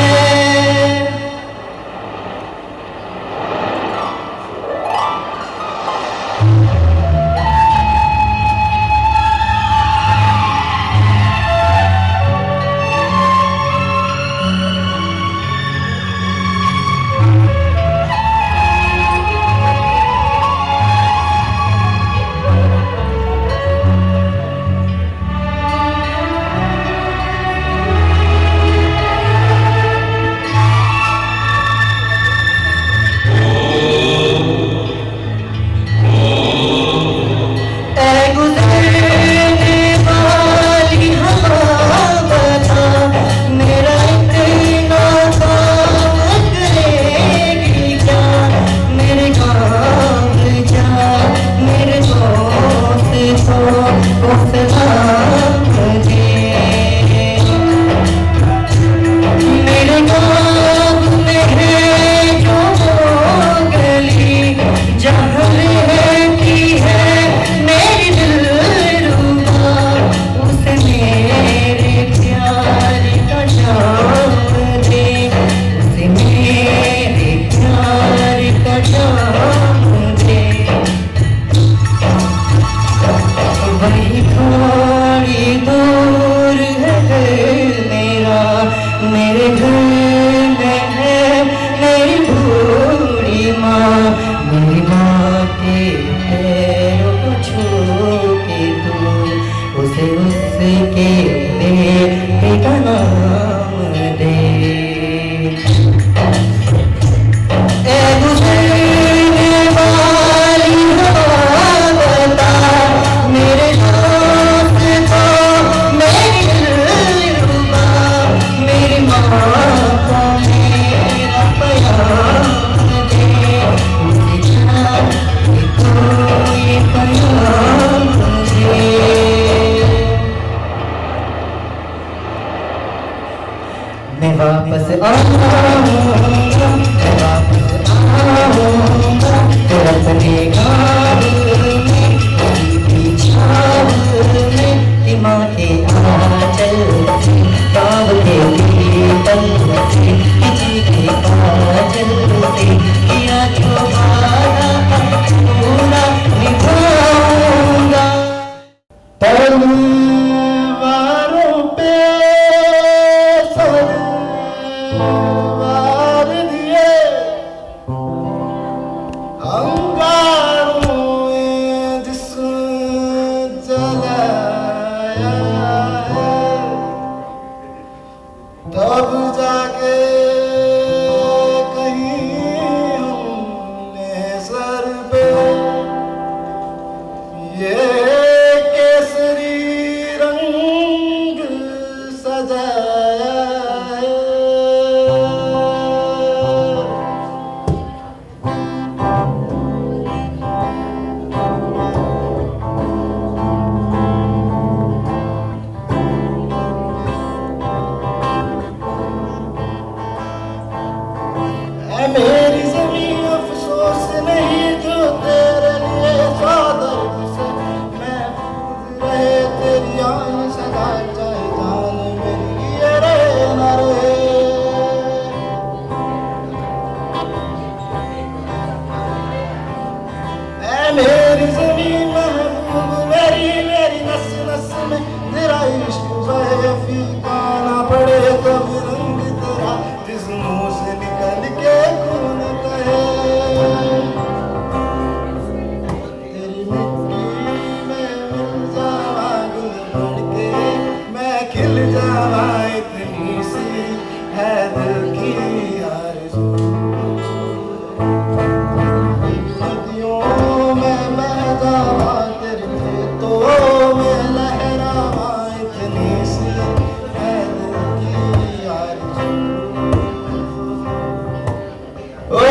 मैं वापस आऊंगा, मैं वापस आऊंगा, तेरा अपने गाँव में, तेरी छाव में, दिमाग के आंचल से, गाँव के पीपल से, किसी के काजल से, किया जो वादा पूरा निभाऊंगा। तलवारों पे सवार दिए, अंगारों में जिस्म जलाया है, तब जाके कहीं हमने सर पे ये केसरी रंग सजाया है। ऐ मेरी ज़मीं अफ़सोस नहीं जो तेरे लिए सादर से महफूज रहे, तेरी आन सदा चाहे जान मेरी ये रहे न रहे। ऐ मेरी ज़मीं महबूब मेरी, मेरी नस नस में तेरा इश्क बहे, फीका ना पड़े कभी रंग तेरा जिस्मों से निकल के खून कहे। तेरी मिट्टी में मिल जावा गुल बन के, मैं खिल जावा इतनी सी है दिल की आरज़ू। नदियों में बह जावा तेरे खेतों में लहरावा इतनी सी है दिल की आरज़ू। ओ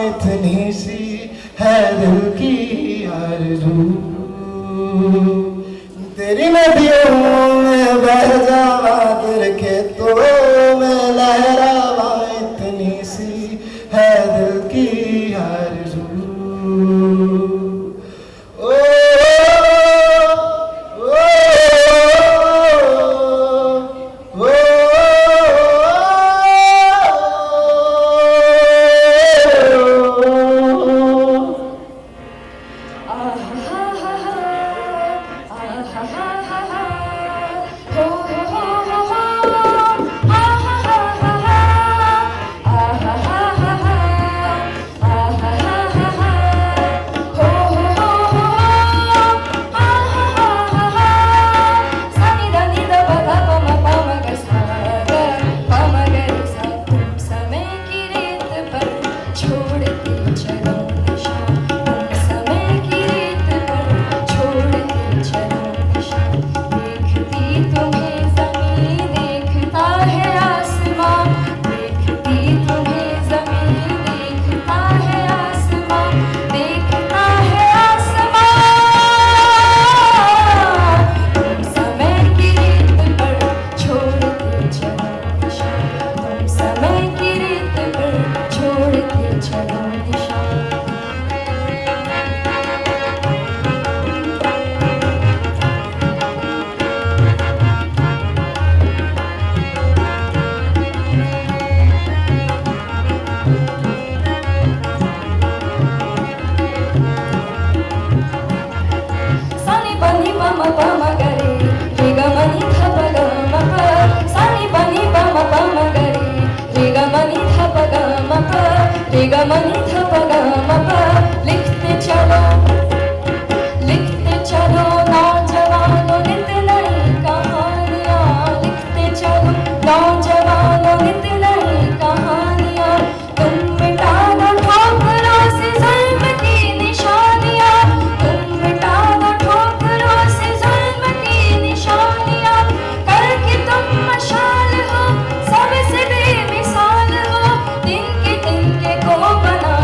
इतनी सी है दिल की आरज़ू, तेरी नदियों में बह जावा, तेरे खेतों में लहरावा, इतनी सी है दिल की आरज़ू। ओ, ओ, ओ, ओ, लिखते चलो नौजवानों नित नई कहानियाँ, लिखते चलो नौजवानों नित नई कहानियाँ, तुम मिटा दो ठोकरों से जुल्म की निशानियाँ, तुम मिटा दो ठोकरों से जुल्म की निशानियाँ, करके तुम मशाल हो सबसे बेमिसाल हो, तिनके को बना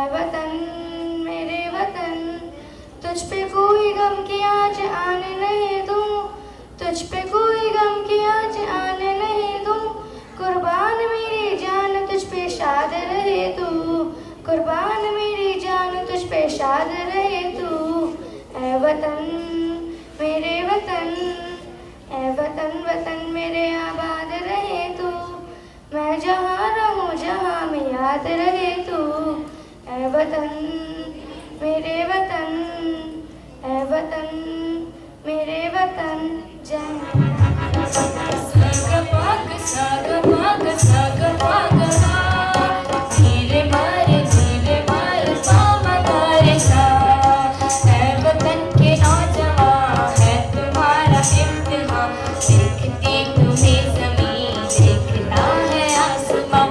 ऐ वतन मेरे वतन, तुझ पे कोई गम की आँच आने नहीं दूँ, तुझ पे कोई गम की आँच आने नहीं दूँ। कुर्बान मेरी जान तुझ पे शाद रहे तू, कुर्बान मेरी जान तुझ पे शाद रहे तू। ऐ वतन मेरे वतन, ऐ वतन वतन मेरे आबाद रहे तू, मैं जहाँ रहूँ जहाँ में याद रहे तू। ऐ वतन मेरे वतन, ऐ वतन मेरे वतन। जय धीरे मार पामा गारे सा। ऐ वतन के नौजवान है तुम्हारा इम्तिहान, देखती तुम्हें ज़मीन देखता है आसमां।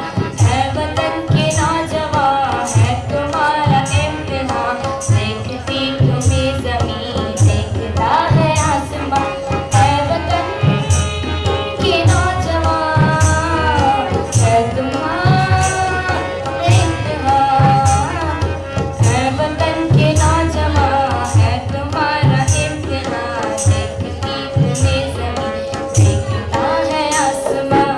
ऐ वतन के नौजवान है तुम्हारा इम्तिहान, देखती तुम्हें ज़मीन देखता है आसमां। ऐ वतन के नौजवान है तुम्हारा इम्तिहान, ऐ वतन के नौजवान है तुम्हारा इम्तिहान, देखती तुम्हें ज़मीन देखता है आसमां।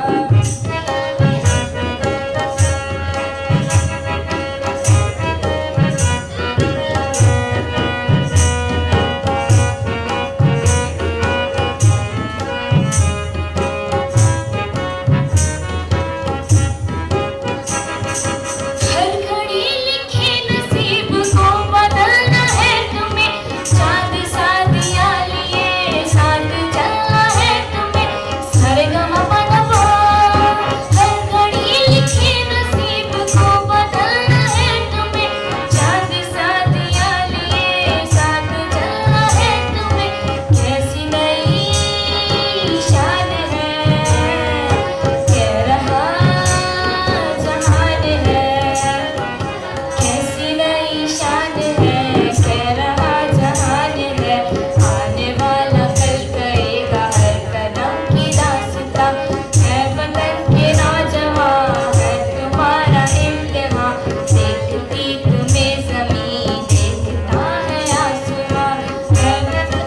हर घड़ी लिखे नसीब को बदलना है तुम्हें, चांद सा दिया लिए साथ चलना है तुम्हें, सरगमपदपा। हर घड़ी लिखे नसीब को बदलना है तुम्हें, चांद सा दिया लिए साथ चलना है तुम्हें। कैसी नई शान है कह रहा जहान है, कैसी नई शान है कह रहा जहान है। आने वाला कल कहेगा हर कदम की दास्तां। ऐ वतन के नौजवान है तुम्हारा इम्तिहान, देखती तुम्हें ज़मीन देखता है आसमां। ऐ वतन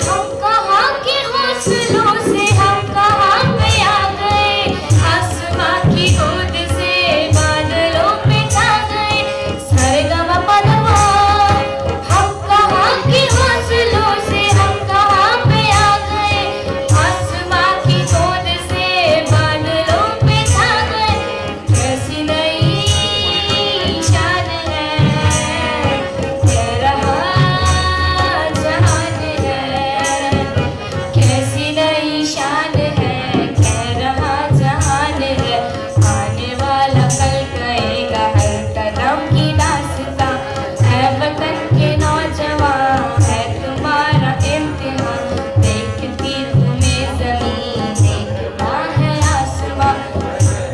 हम कहाँ के हौसलों से हम कहाँ पे आ गए, आसमां की गोद से बादलों पे छा गए, सरगमपदपा। हम कहाँ के हौसलों से हम कहाँ पे आ गए, आसमां की गोद से बादलों पे छा गए। कैसी नई शान है कह रहा जहान है, कैसी नई शान है कह रहा जहान है। आने वाला कल कहेगा हर कदम की दास्तां। ऐ वतन के नौजवान है तुम्हारा इम्तिहान, देखती तुम्हें ज़मीन देखता है आसमां।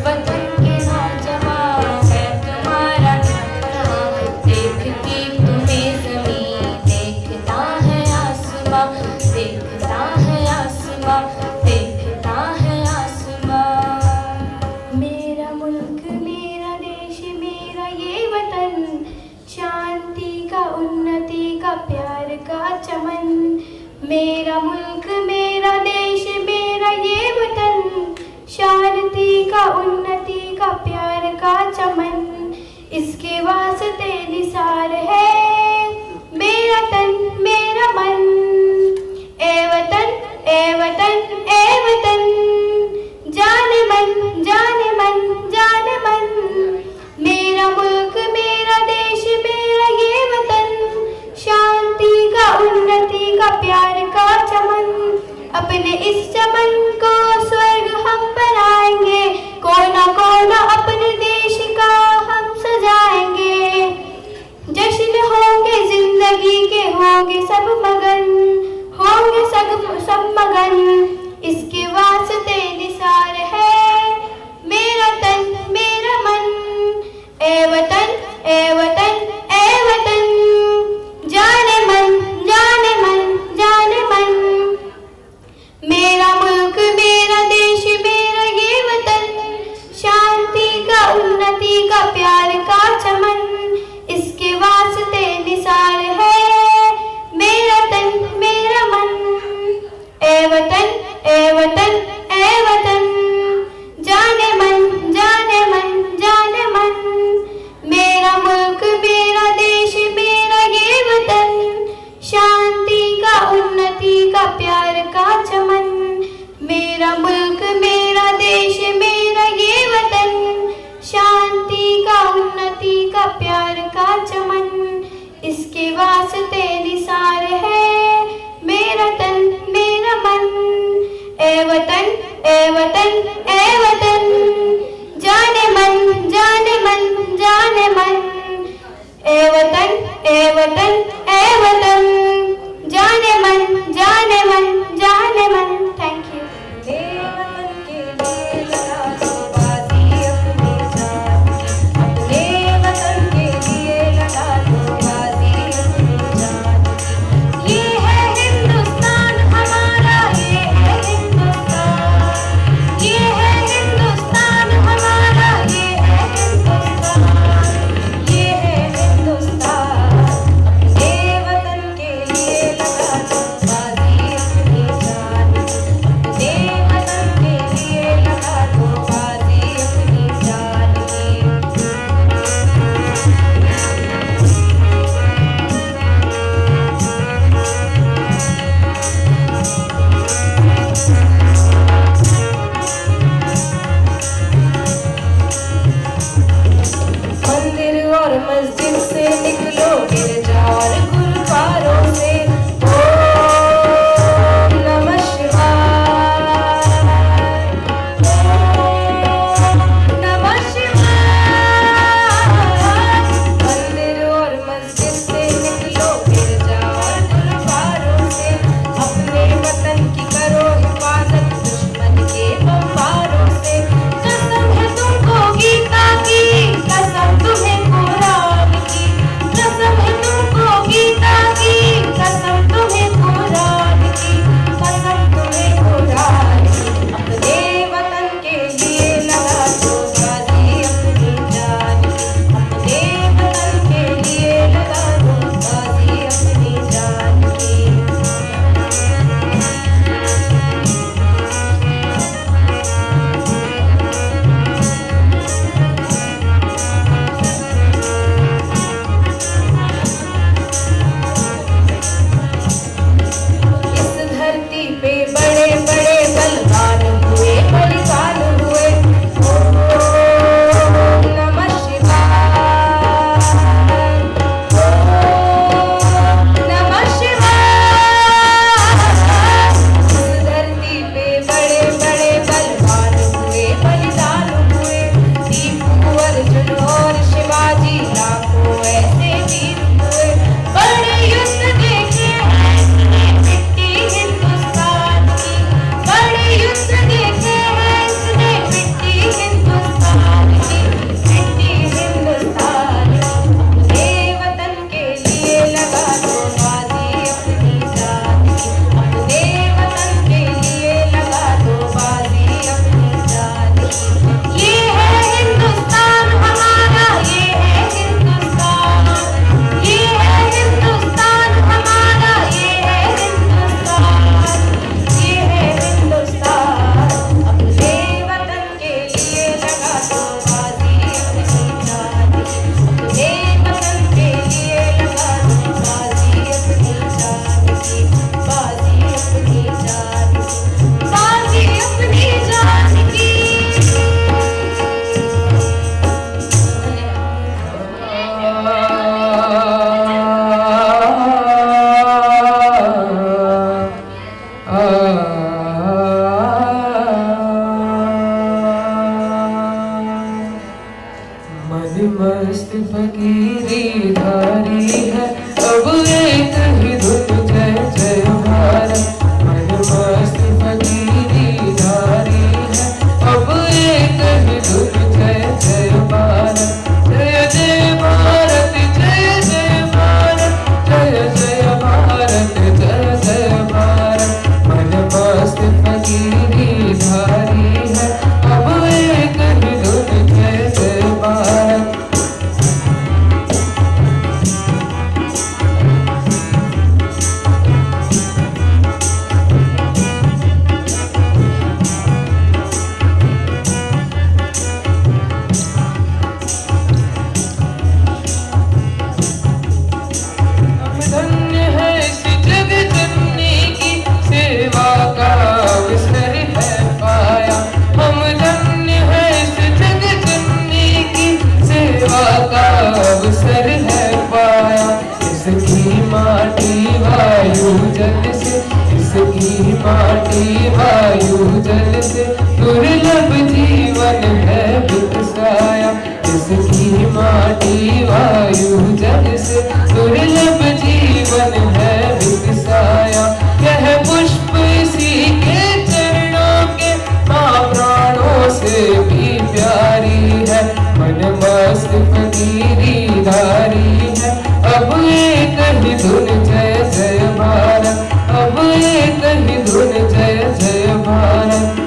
वतन के नौजवान है तुम्हारा इम्तिहान, देखती तुम्हें ज़मीन देखता है आसमां, देखता है आसमां, देखता है आसमां। मेरा मुल्क मेरा देश मेरा ये वतन, शांति का उन्नति का प्यार का चमन। मेरा मुल्क मेरा देश मेरा ये वतन, शांति का उन्नति का प्यार का चमन। इसके वास्ते निसार है मेरा तन मेरा मन। ए वतन ए वतन ए वतन, जाने मन जाने मन जाने मन। मेरा मुल्क मेरा देश मेरा ये वतन, शांति का उन्नति का प्यार का चमन। अपने इस चमन को स्वर्ग हम बनाएंगे, कोना कोना अपने देश का हम सजाएंगे। जश्न होंगे जिंदगी के होंगे सब मगन, होंगे सब मगन। इसके वास्ते निसार है मेरा तन मेरा मन। वतन ए वतन ए वतन, जाने मन जाने मन जाने मन, ए वतन ए वतन ए वतन, जाने मन जाने मन जाने मन। Thank you. मस्त फकीरी धारी है अब एक ही धुन जय जय भारत। मन मस्त फकीरी धारी है अब एक ही धुन जय जय भारत। जय जय भारत जय जय भारत जय जय भारत जय जय भारत। मन मस्त फकीरी धारी है अब एक ही धुन जय जय भारत। धन्य है इस जग जननी की सेवा का अवसर है पाया। हम धन्य है इस जग जननी की सेवा का अवसर है पाया। इसकी माटी वायु जल से, इसकी माटी वायु जल माटी वायु जल से दुर्लभ जीवन है विकसाया। यह पुष्प इसी के चरणों के माँ प्राणों से भी प्यारी है। मन मस्त फकीरी धारी है, अब एक ही धुन जय जय भारत, अब एक ही धुन जय जय भारत।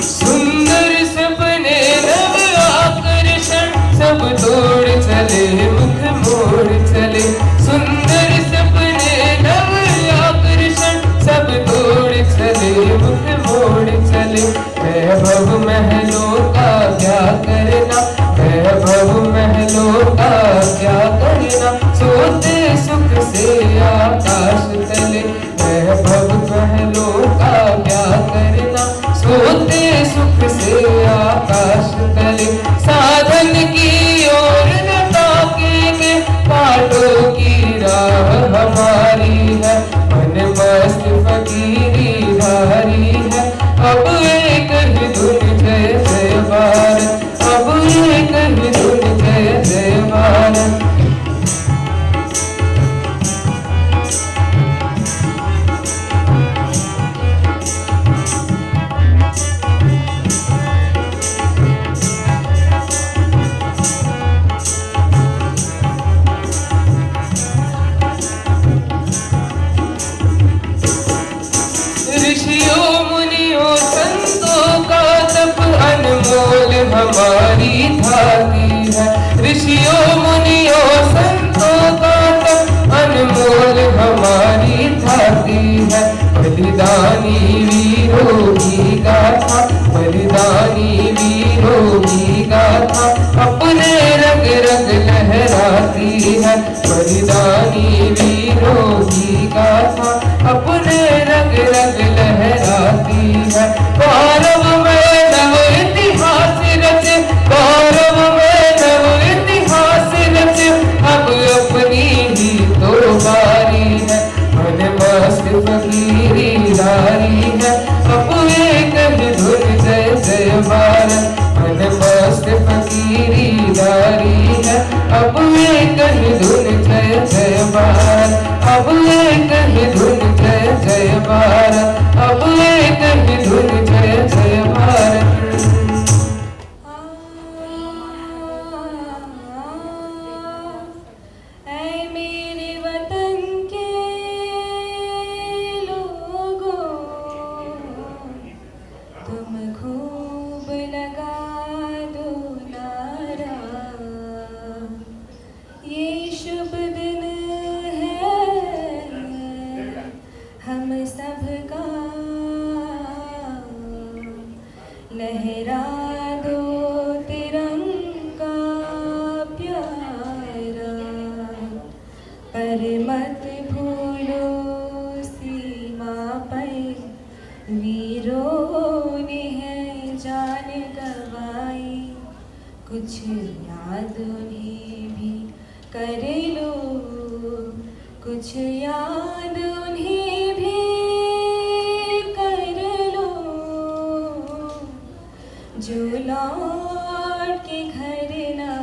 सुंदर सपने नव आकर्षण सब तोड़ चले मुख मोड़ चले। सुंदर सपने नव आकर्षण सब तोड़ चले मुख मोड़ चले। वैभव महलों का क्या करना, वैभव महलों का क्या करना, सोते सुख से आकाश तले। वैभव महलों का क्या करना, सोते सुख से आकाश तले। साधन की ओर न ताकेंगे, कांटों की राह हमारी है। मन मस्त फकीरी धारी है, अब एक ही धुन जय जय भारत, अब एक ही धुन जय जय भारत। ऋषियों मुनियों संतों का तप अनमोल हमारी थाती है। ऋषियों मुनियों संतों का तप अनमोल हमारी थाती है। बलिदानी वीरों की गाथा, बलिदानी वीरों की गाथा, अपने रग रग लहराती है। बलिदानी वीरों की गाथा, अपने रग रग लहराती है। गौरव में नव इतिहास रचे, गौरव में नव इतिहास रचे, अब अपनी ही तो बारी है। मन मस्त फकीरी धारी है, अब एक ही धुन जय जय भारत। मन मस्त फकीरी धारी है, अब एक ही धुन जय जय भारत, अब एक ही धुन जय जय भारत, अब एक ही धुन जय जय भारत। ऐ मेरे वतन के लोगों, तुम खूब लगा दो नारा। ये शुभ दिन है हम सबका, लहरा दो तिरंगा प्यारा। पर मत भूलो सीमा पर वीरों ने है जान गवाई। कुछ याद उन्हें भी कर लो, कुछ याद उन्हें भी कर लो, जो लौट के घर ना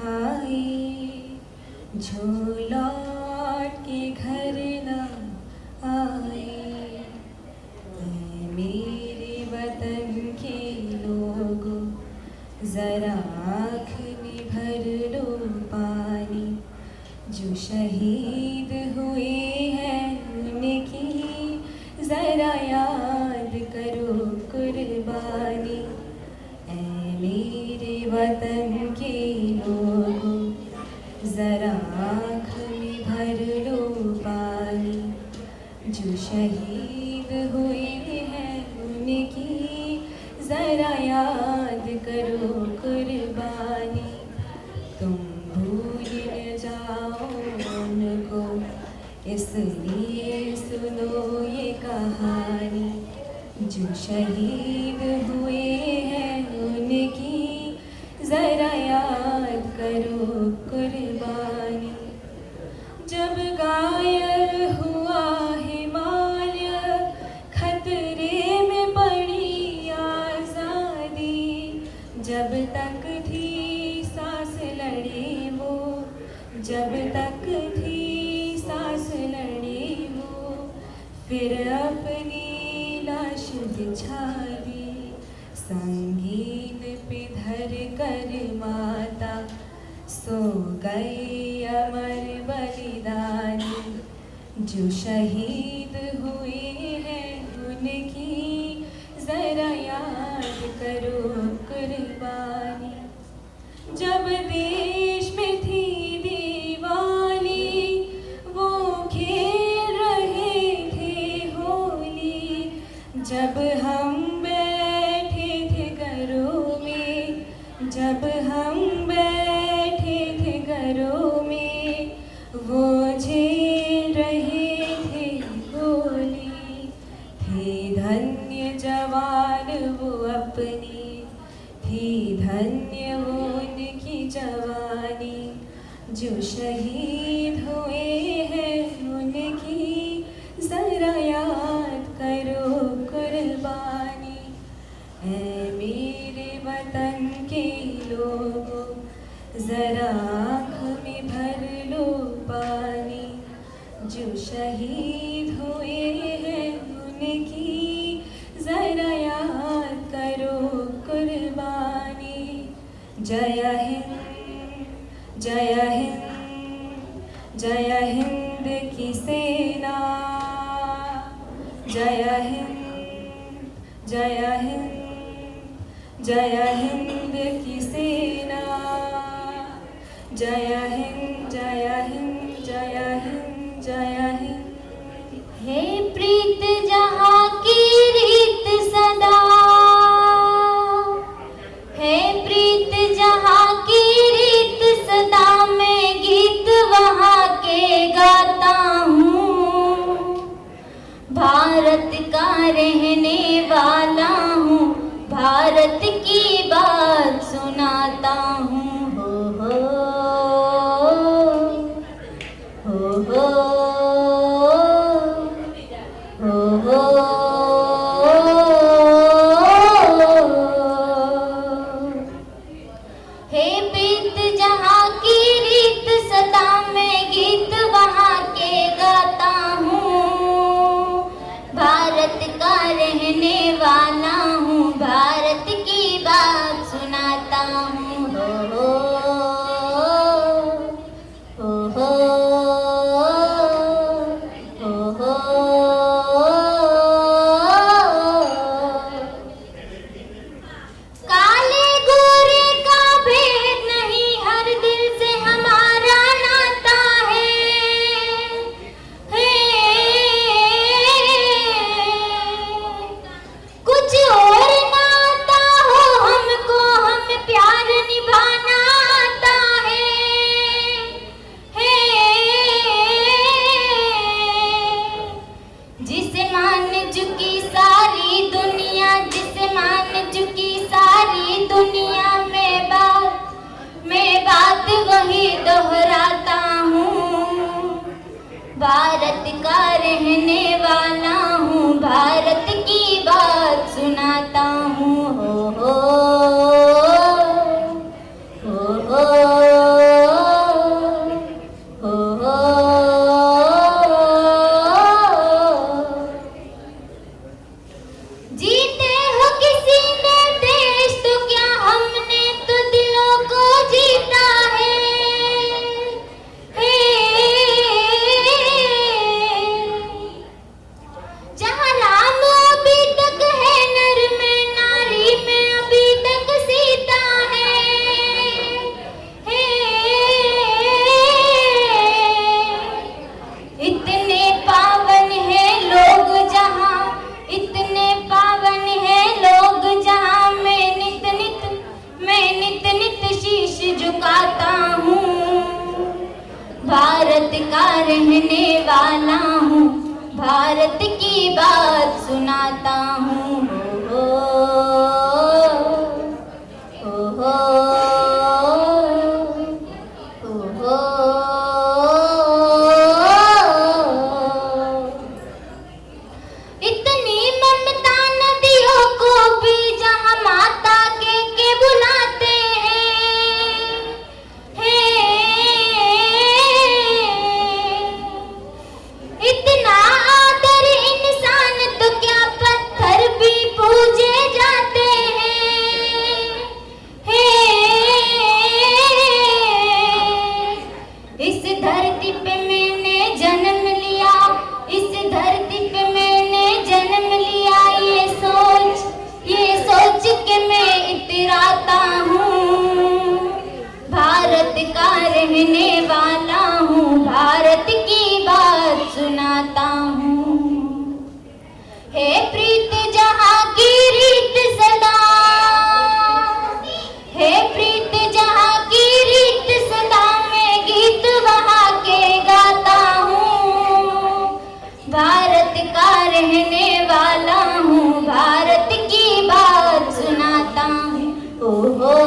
आई, जो लौट के घर ना आई। मेरे वतन के लोगों, जरा आँख में भर लो पानी। जो शहीद हुए हैं उनकी जरा याद करो कुर्बानी। ऐ मेरे वतन के लोगों, जरा आँख में भर लो पानी। जो शहीद हुए हैं उनकी जरा याद करो कुर्बानी। तुम भूल न जाओ उनको, इसलिए सुनो ये कहानी। जो जो शहीद हुए हैं उनकी जरा याद करो कुर्बानी। जब गायर हुआ हिमालय, खतरे में पड़ी आजादी, जब तक थी सांस लड़े वो, जब तक थी सांस लड़े वो, फिर अपनी लाश बिछा दी संगीन पे धर कर माता, सो गई अमर बलिदानी। जो शहीद हुए हैं उनकी जरा याद करो कुर्बानी। जब देश में थी दिवाली, वो खेल रहे थे होली, जब हम बैठे थे घरों में, जब हम बैठे थे घरों में, वो झेल रहे थे होली। थे धन्य जवान वो अपनी, थी धन्य वो उनकी जवानी। जो शहीद हुए हैं उनकी जरा याद करो कुर्बानी। ऐ मेरे वतन के लोगों, जरा आँख में भर लो पानी। जो शहीद हुए हैं उनकी जरा याद करो कुर्बानी। जय हिंद, जय हिंद, जय हिंद की सेना, जय हिंद, जय हिंद, जय हिंद की सेना, जय हिंद, जय हिंद, जय हिंद, जय हिंद। हे प्रीत जहाँ की रीत सदा, है प्रीत जहाँ की रीत सदा, मैं गीत वहाँ के गाता हूँ। भारत का रहने वाला हूँ, भारत की बात सुनाता हूँ। हो हे प्रीत जहाँ की रीत सदा, मैं गीत वहाँ के गाता हूँ। भारत का रहने वाला हूँ, भारत की बात सुनाता हूँ। काले गोरे का भेद नहीं, हर दिल से हमारा नाता है। कुछ और नाता हो हमको, हम प्यार निभाना आता है। जिसे मान चुकी सारी दुनिया, जिसे मान चुकी सारी दुनिया, मैं बात वही दोहराता हूँ। भारत का रहने वाला हूँ, भारत की बात सुनाता हूँ। जीते हो किसी ने देश तो क्या, हमने तो दिलों को जीता है। जहाँ राम अभी तक है, नर में नारी में अभी तक सीता है। इतने पावन है लोग जहाँ, इतने पावन है लोग जहाँ, मैं नित नित शीश झुकाता हूँ। भारत का रहने वाला हूँ, भारत की बात सुनाता हूँ। रहने वाला हूँ, भारत की बात सुनाता हूँ। हे प्रीत जहाँ की रीत सदा, हे प्रीत जहाँ की रीत सदा, मैं गीत वहाँ के गाता हूँ। भारत का रहने वाला हूँ, भारत की बात सुनाता हूँ। ओहो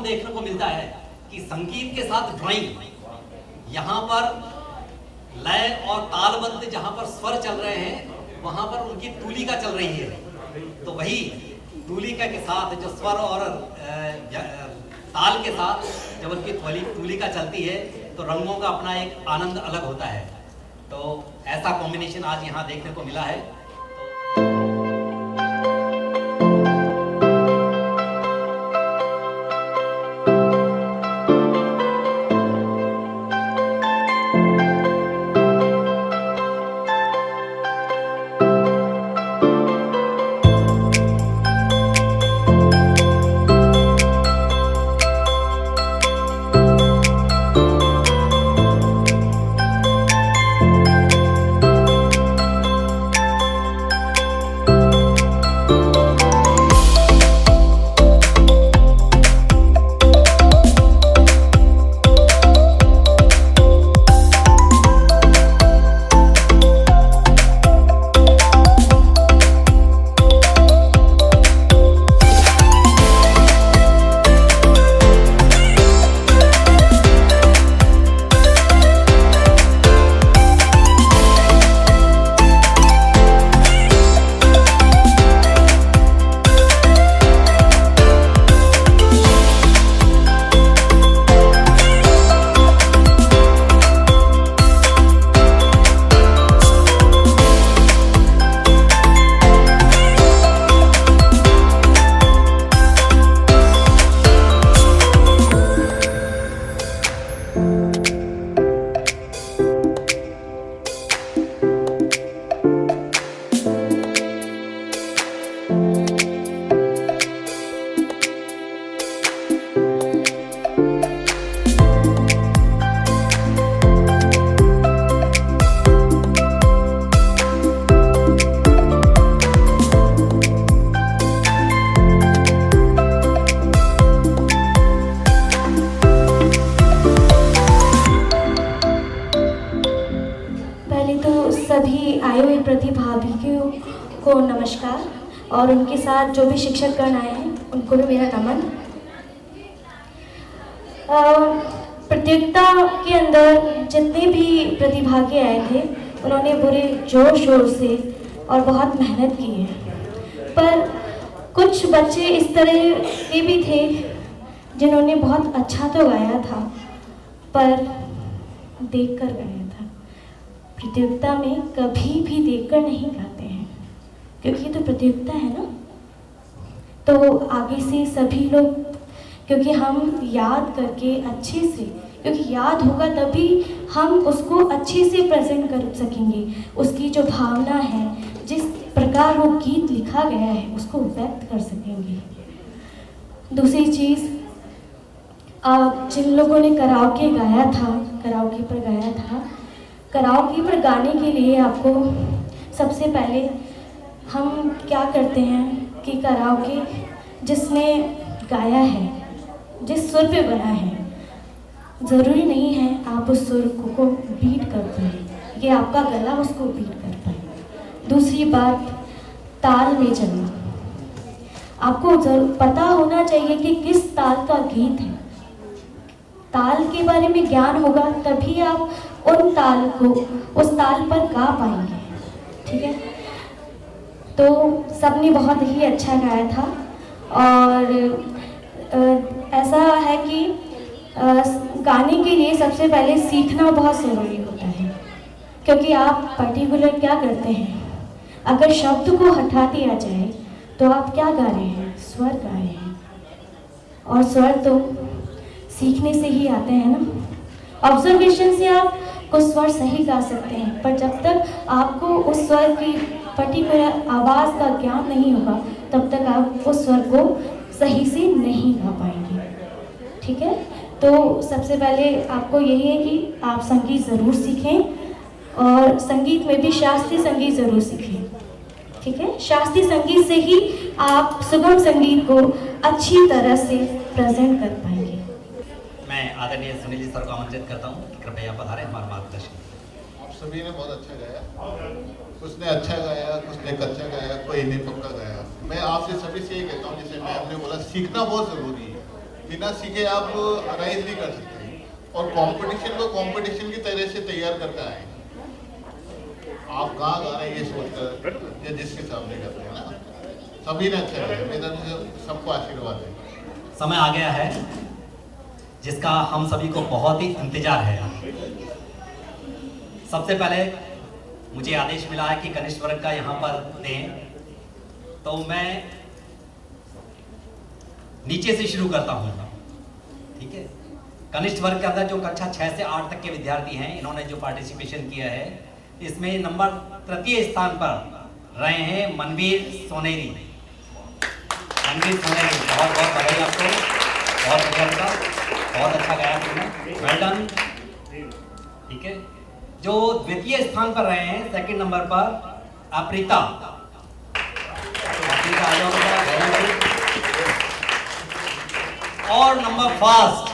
देखने को मिलता है कि संगीत के साथ ड्राइंग, यहाँ पर लय और तालबद्ध जहाँ पर स्वर चल रहे हैं वहाँ पर उनकी तूलिका चल रही है। तो वही तूलिका के साथ जो स्वर और ताल के साथ जब उनकी तूलिका चलती है तो रंगों का अपना एक आनंद अलग होता है। तो ऐसा कॉम्बिनेशन आज यहाँ देखने को मिला है। सभी आए हुए प्रतिभागियों को नमस्कार और उनके साथ जो भी शिक्षकगण आए हैं उनको भी मेरा नमन। प्रतियोगिता के अंदर जितने भी प्रतिभागी आए थे उन्होंने पूरे जोर शोर से और बहुत मेहनत की है, पर कुछ बच्चे इस तरह के भी थे जिन्होंने बहुत अच्छा तो गाया था पर देखकर गाया था। प्रतियोगिता में कभी भी देखकर नहीं गाते हैं क्योंकि ये तो प्रतियोगिता है ना, तो आगे से सभी लोग, क्योंकि हम याद करके अच्छे से, क्योंकि याद होगा तभी हम उसको अच्छे से प्रेजेंट कर सकेंगे, उसकी जो भावना है, जिस प्रकार वो गीत लिखा गया है उसको व्यक्त कर सकेंगे। दूसरी चीज़, जिन लोगों ने कराओके गाया था, कराओके पर गाया था, कराओके पर गाने के लिए आपको सबसे पहले हम क्या करते हैं कि कराओके जिसने गाया है, जिस सुर पे बना है, ज़रूरी नहीं है आप उस सुर को बीट कर पाए, ये आपका गला उसको बीट कर पाए। दूसरी बात, ताल में चलना। आपको जरूर पता होना चाहिए कि किस ताल का गीत है। ताल के बारे में ज्ञान होगा तभी आप उन ताल को उस ताल पर गा पाएंगे, ठीक है। तो सबने बहुत ही अच्छा गाया था और ऐसा है कि गाने के लिए सबसे पहले सीखना बहुत ज़रूरी होता है, क्योंकि आप पर्टिकुलर क्या करते हैं, अगर शब्द को हटा दिया जाए तो आप क्या गा रहे हैं, स्वर गा रहे हैं, और स्वर तो सीखने से ही आते हैं ना। ऑब्जर्वेशन से आप कुछ स्वर सही गा सकते हैं, पर जब तक आपको उस स्वर की पर्टिकुलर आवाज़ का ज्ञान नहीं होगा तब तक आप उस स्वर को सही से नहीं गा पाएंगे, ठीक है। तो सबसे पहले आपको यही है कि आप संगीत ज़रूर सीखें और संगीत में भी शास्त्रीय संगीत ज़रूर सीखें, ठीक है। शास्त्रीय संगीत से ही आप सुगम संगीत को अच्छी तरह से प्रेजेंट कर पाएंगे। मैं आदरणीय सुनील जी सर को आमंत्रित करता हूँ कि कृपया पधारें हमारे मार्गदर्शन। आप सभी ने बहुत अच्छा गाया, कुछ ने अच्छा गाया, कुछ ने कच्चा गाया, कोई ने पक्का गाया। मैं आपसे सभी से ये कहता हूँ, जैसे मैं आपने बोला, सीखना बहुत ज़रूरी है। बिना सीखे आप राइज नहीं कर सकते, और कंपटीशन को कंपटीशन की तरह से तैयार करके आए। आप कहाँ गा रहे हैं ये सोचकर, या जिसके सामने करते हैं ना, सभी ने अच्छा गाया। मेरा सबको आशीर्वाद है। समय आ गया है जिसका हम सभी को बहुत ही इंतजार है। सबसे पहले मुझे आदेश मिला है कि कनिष्ठ वर्ग का यहाँ पर दें, तो मैं नीचे से शुरू करता हूँ, ठीक है। कनिष्ठ वर्ग के अंदर जो कक्षा 6 से 8 तक के विद्यार्थी हैं, इन्होंने जो पार्टिसिपेशन किया है, इसमें नंबर 3 स्थान पर रहे हैं मनवीर सोनेरी। मनवीर सोनेरी, बहुत बहुत बधाई आपको, बहुत बढ़िया लगा, बहुत अच्छा गाया तुमने, वेल डन, ठीक है। जो द्वितीय स्थान पर रहे हैं, सेकंड नंबर पर अप्रीता। अप्रीता आ जाओ बेटा, और नंबर फर्स्ट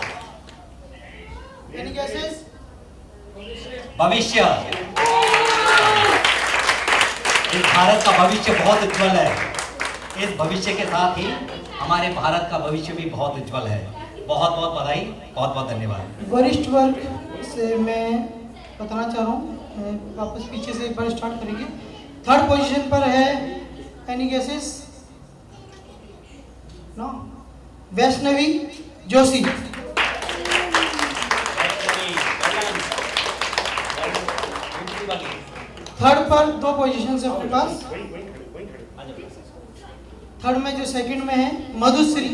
भविष्य। इस भारत का भविष्य बहुत उज्जवल है। इस भविष्य के साथ ही हमारे भारत का भविष्य भी बहुत उज्जवल है। बहुत बहुत बधाई, बहुत बहुत धन्यवाद। वरिष्ठ वर्ग से मैं बताना चाह रहा हूँ, वापस पीछे से एक बार स्टार्ट करेंगे। 3rd पोजीशन पर है any guesses? No, Vaishnavi Joshi. 3rd पर 2 पोजीशन है आपके पास। 3rd में जो 2nd में है मधुश्री,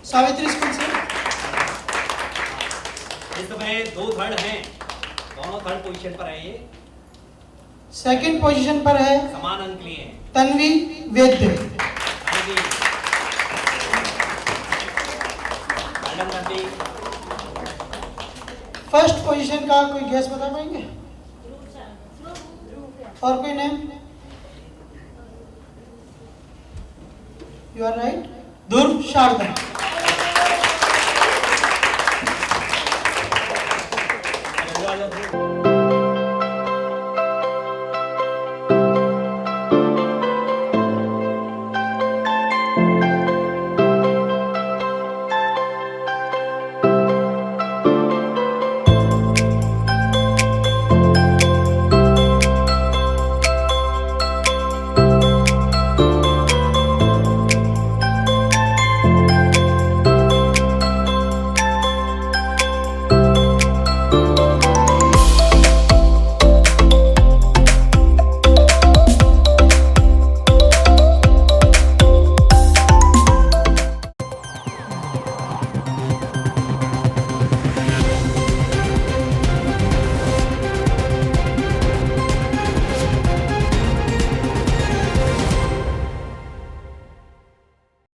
सावित्री स्कूल से। इस समय 2 थर्ड हैं, दोनों 3rd पोजीशन पर हैं। ये 2nd पोजीशन पर है समान अंक लिए तन्वी वैद्य। फर्स्ट पोजीशन का कोई गैस बता पाएंगे? और कोई name? You are right, Dhruv Sharda.